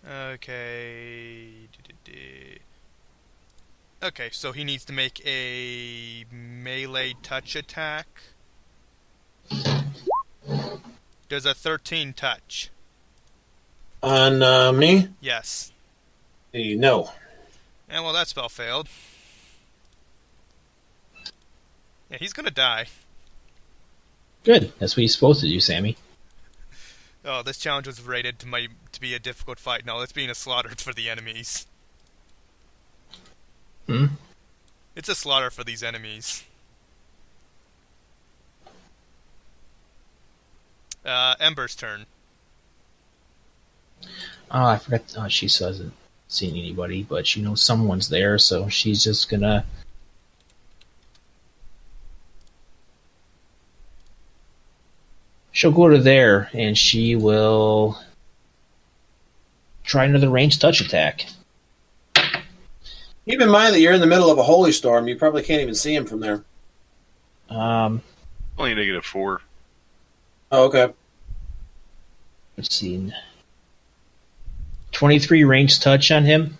Okay. Okay, so he needs to make a melee touch attack. Does a 13 touch? On me? Yes. No. And well, that spell failed. Yeah, he's gonna die. Good. That's what he's supposed to do, Sammy. Oh, this challenge was rated to be a difficult fight. No, it's being a slaughter for the enemies. It's a slaughter for these enemies. Ember's turn. Oh, I forgot. Oh, she hasn't seen anybody, but she knows someone's there, so she's just gonna. She'll go to there, and she will try another ranged touch attack. Keep in mind that you're in the middle of a holy storm. You probably can't even see him from there. Um, Only -4. Oh, okay. let's see. 23 ranged touch on him.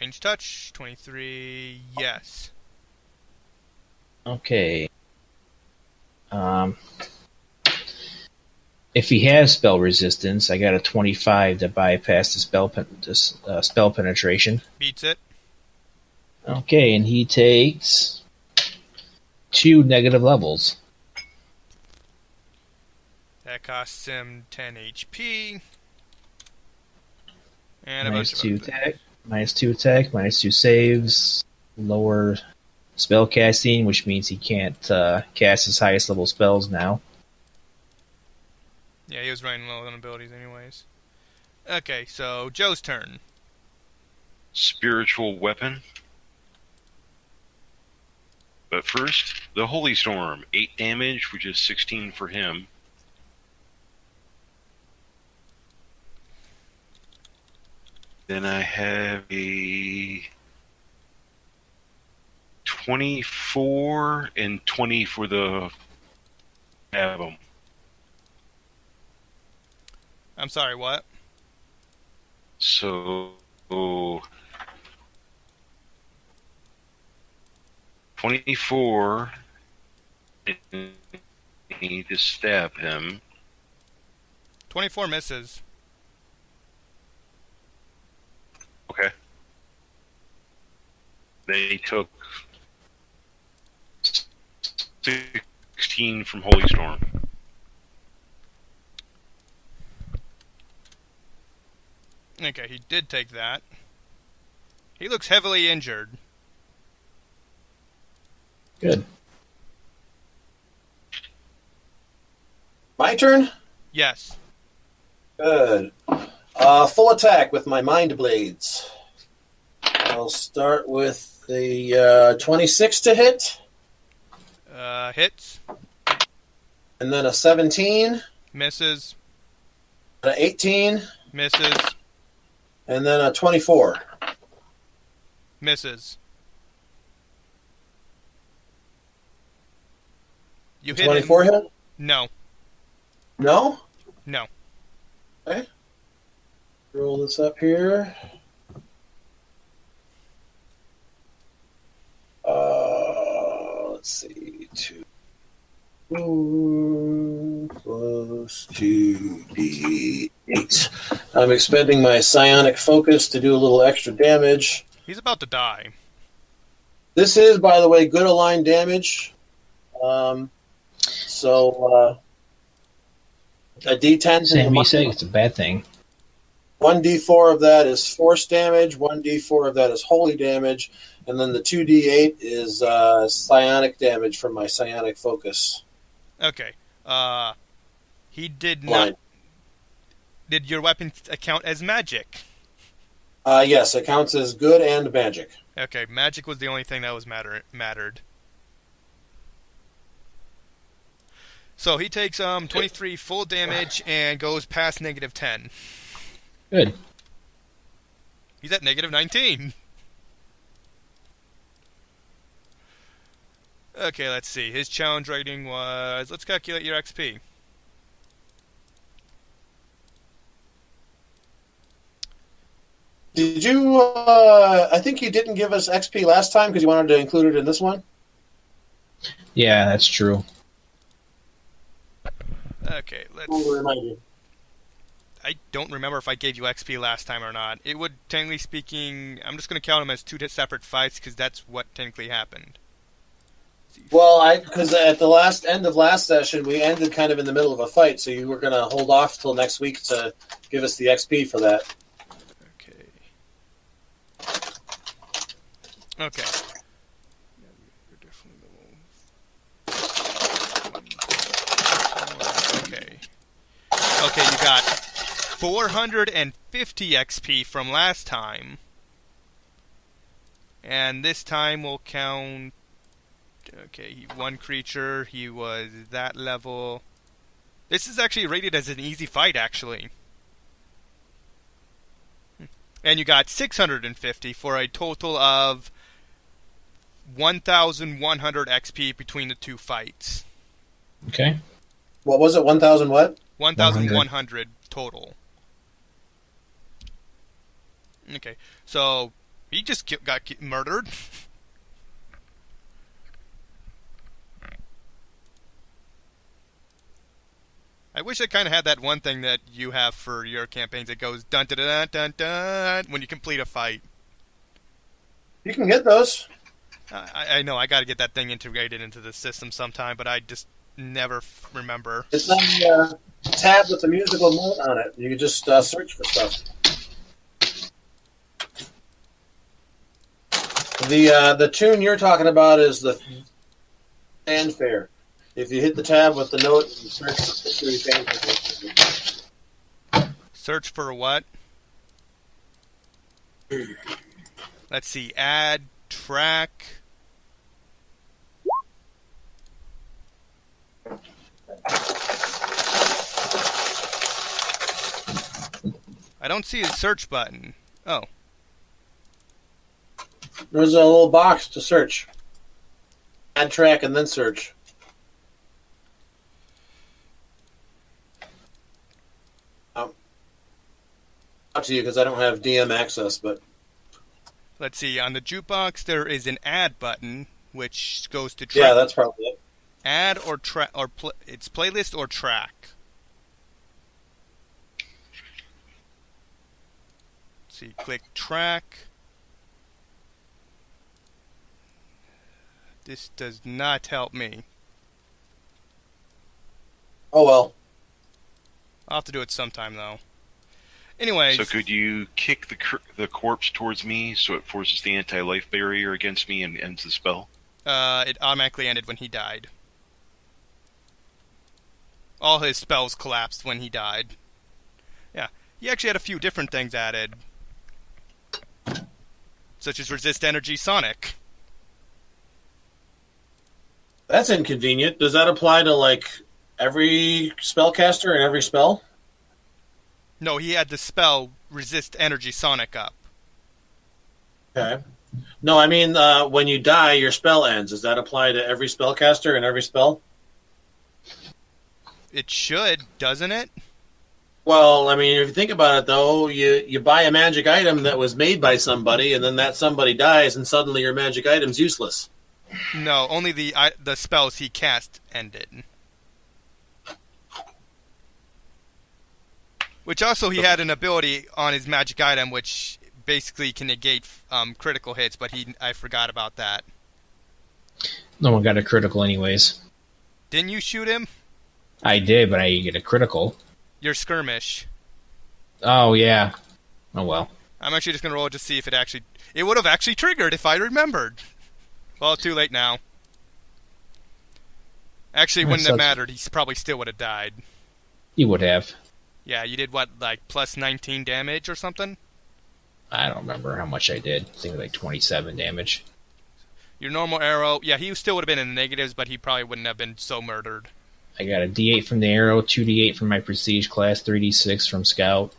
Range touch, 23, yes. Okay. If he has spell resistance, I got a 25 to bypass the spell penetration. Beats it. Okay, and he takes 2 negative levels. That costs him 10 HP. And a Minus bunch 2 of other attack, minus 2 attack, minus 2 saves, lower spell casting, which means he can't cast his highest level spells now. Yeah, he was running low on abilities anyways. Okay, so Joe's turn. Spiritual weapon. But first, the Holy Storm. 8 damage, which is 16 for him. Then I have a 24 and 20 for the Fathom. I'm sorry, what? So 24, and I need to stab him. 24 misses. Okay. They took 16 from Holy Storm. Okay, he did take that. He looks heavily injured. Good. My turn? Yes. Good. Full attack with my Mind Blades. I'll start with the 26 to hit, Hits. and then a 17, Misses. an 18, Misses. and then a 24. Misses. You hit 24 him. hit? No. No? No. Okay. Roll this up here. Let's see. 2 plus 2d8. I'm expending my psionic focus to do a little extra damage. He's about to die. This is, by the way, good aligned damage. So a d10. Sam, you say it's a bad thing. 1d4 of that is force damage, 1d4 of that is holy damage, and then the 2d8 is psionic damage from my psionic focus. Okay. He did not. Line. Did your weapon count as magic? Yes, it counts as good and magic. Okay, magic was the only thing that was mattered. So he takes 23 full damage and goes past -10. Good. He's at -19. Okay, let's see. His challenge rating was... Let's calculate your XP. Did you... I think you didn't give us XP last time because you wanted to include it in this one? Yeah, that's true. Okay, let's... I'll remind you. I don't remember if I gave you XP last time or not. It would, technically speaking... I'm just going to count them as 2 separate fights because that's what technically happened. Well, because at the end of last session, we ended kind of in the middle of a fight, so you were going to hold off till next week to give us the XP for that. Okay. Okay. Okay, you got 450 XP from last time. And this time we'll count... Okay, one creature, he was that level. This is actually rated as an easy fight, actually. And you got 650 for a total of 1,100 XP between the two fights. Okay. What was it? 1,000 what? 1,100 total. Okay, so he just got murdered. I wish I kind of had that one thing that you have for your campaigns. It goes dun dun dun dun dun when you complete a fight. You can get those. I know I got to get that thing integrated into the system sometime, but I just never remember. It's on the tab with the musical note on it. You can just search for stuff. The tune you're talking about is the fanfare. If you hit the tab with the note, you search for Victory Fanfare. Search for what? Let's see. Add track. I don't see a search button. Oh. There's a little box to search. Add track and then search. Up to you because I don't have DM access, but Let's see. On the jukebox, there is an add button, which goes to track. yeah, that's probably it. Add or track, or it's playlist or track. Let's see. Click track. This does not help me. Oh well. I'll have to do it sometime though. Anyways. So could you kick the corpse towards me so it forces the anti-life barrier against me and ends the spell? It automatically ended when he died. All his spells collapsed when he died. Yeah, he actually had a few different things added. Such as Resist Energy Sonic. That's inconvenient. Does that apply to, like, every spellcaster and every spell? No, he had the spell Resist Energy Sonic up. Okay. No, I mean, when you die, your spell ends. Does that apply to every spellcaster and every spell? It should, doesn't it? Well, I mean, if you think about it, though, you buy a magic item that was made by somebody, and then that somebody dies, and suddenly your magic item's useless. No, only the spells he cast ended. Which also he had an ability on his magic item which basically can negate critical hits, but I forgot about that. No one got a critical anyways. Didn't you shoot him? I did, but I didn't get a critical. Your skirmish. Oh, yeah. Oh, well. I'm actually just going to roll it to see if it would have actually triggered if I remembered. Well, too late now. Actually, it wouldn't have mattered. He probably still would have died. He would have. Yeah, you did what, like plus 19 damage or something? I don't remember how much I did. I think like 27 damage. Your normal arrow, yeah, he still would have been in the negatives, but he probably wouldn't have been so murdered. I got a D8 from the arrow, 2D8 from my prestige class, 3D6 from scout.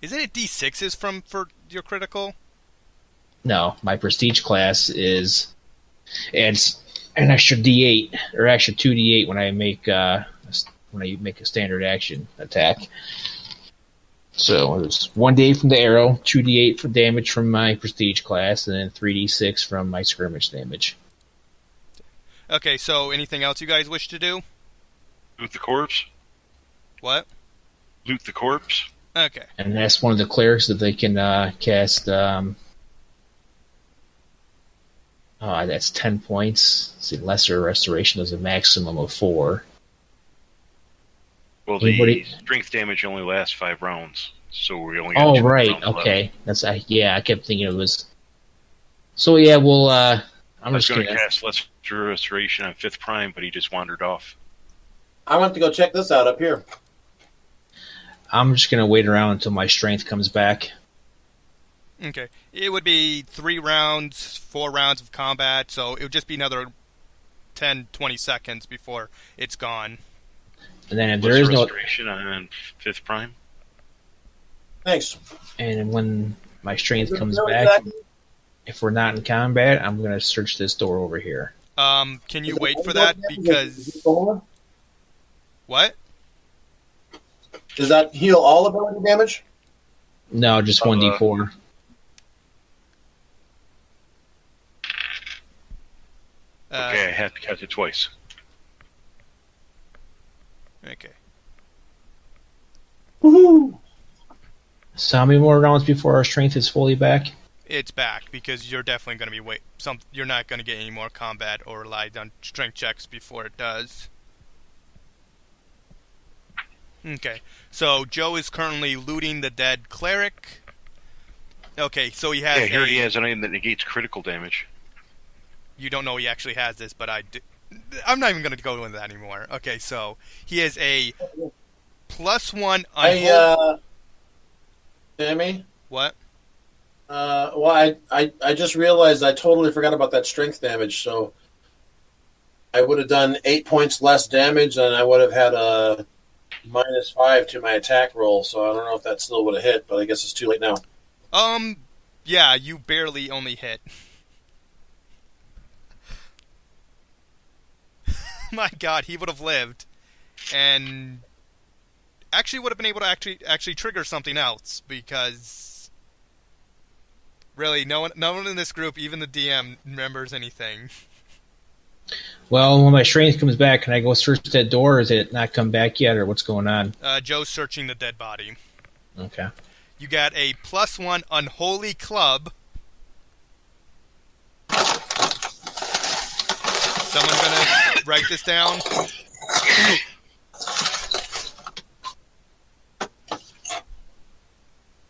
Isn't it D6s for your critical? No, my prestige class adds an extra D8 or extra 2D8 when I make a standard action attack. So it's 1D8 from the arrow, 2D8 for damage from my prestige class, and then 3D6 from my skirmish damage. Okay, so anything else you guys wish to do? Loot the corpse? What? Loot the corpse? Okay. And that's one of the clerics that they can cast. That's 10 points. See, lesser restoration is a maximum of 4. Well, the strength damage only lasts 5 rounds, so we only got 2 right. rounds Okay. left. I kept thinking it was. So yeah, well, I'm just going to cast lesser restoration on 5th prime, but he just wandered off. I want to go check this out up here. I'm just going to wait around until my strength comes back. Okay. It would be 3 rounds, 4 rounds of combat, so it would just be another 10, 20 seconds before it's gone. And then if there is no restoration on 5th prime. Thanks. And when my strength comes back, if we're not in combat, I'm going to search this door over here. Can you wait for that? Because... What? Does that heal all ability damage? No, just 1d4. Okay, I have to cast it twice. Okay. Woohoo! So how many more rounds before our strength is fully back? It's back because you're definitely going to be you're not going to get any more combat or rely on strength checks before it does. Okay. So Joe is currently looting the dead cleric. Okay, so he has. Yeah, here he has an item that negates critical damage. You don't know he actually has this, but I do. I'm not even going to go into that anymore. Okay, so he has a +1 unholy. Sammy? What? Well, I just realized I totally forgot about that strength damage, so I would have done 8 points less damage, and I would have had a -5 to my attack roll, so I don't know if that still would have hit, but I guess it's too late now. Yeah, you barely only hit. My God, he would have lived, and actually would have been able to actually trigger something else, because really, no one in this group, even the DM, remembers anything. Well, when my strength comes back, can I go search that door, or is it not come back yet, or what's going on? Joe's searching the dead body. Okay. You got a +1 unholy club. Someone gonna write this down?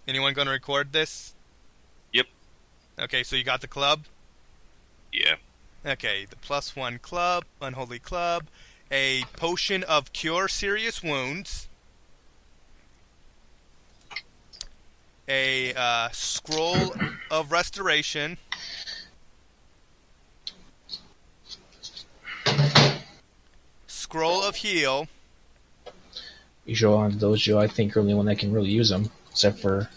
Anyone gonna record this? Yep. Okay, so you got the club? Yeah. Okay, the +1 club, unholy club, a potion of cure serious wounds, a scroll of restoration, scroll of heal. You show on those, Joe. I think you're the only one that can really use them, except for.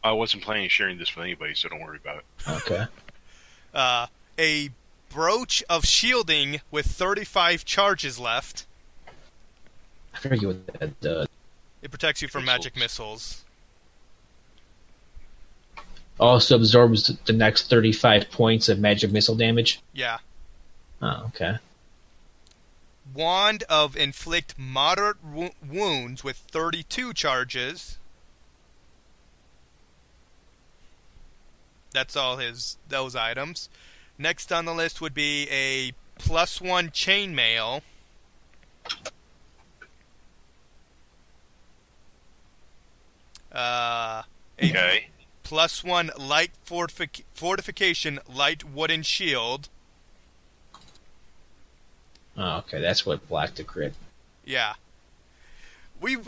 I wasn't planning on sharing this with anybody, so don't worry about it. Okay. A brooch of shielding with 35 charges left. I forget what that does. It protects you from magic missiles. Also absorbs the next 35 points of magic missile damage. Yeah. Oh, okay. Wand of inflict moderate wounds with 32 charges. That's all those items. Next on the list would be a +1 chainmail. Okay. +1 light fortification light wooden shield. Oh, okay. That's what blocked the crit. Yeah.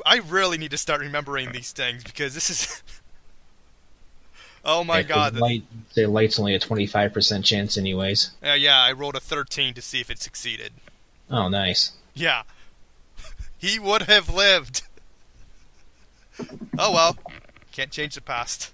I really need to start remembering these things, because this is... Oh my God. Light's only a 25% chance anyways. Yeah, I rolled a 13 to see if it succeeded. Oh, nice. Yeah. He would have lived. Oh well. Can't change the past.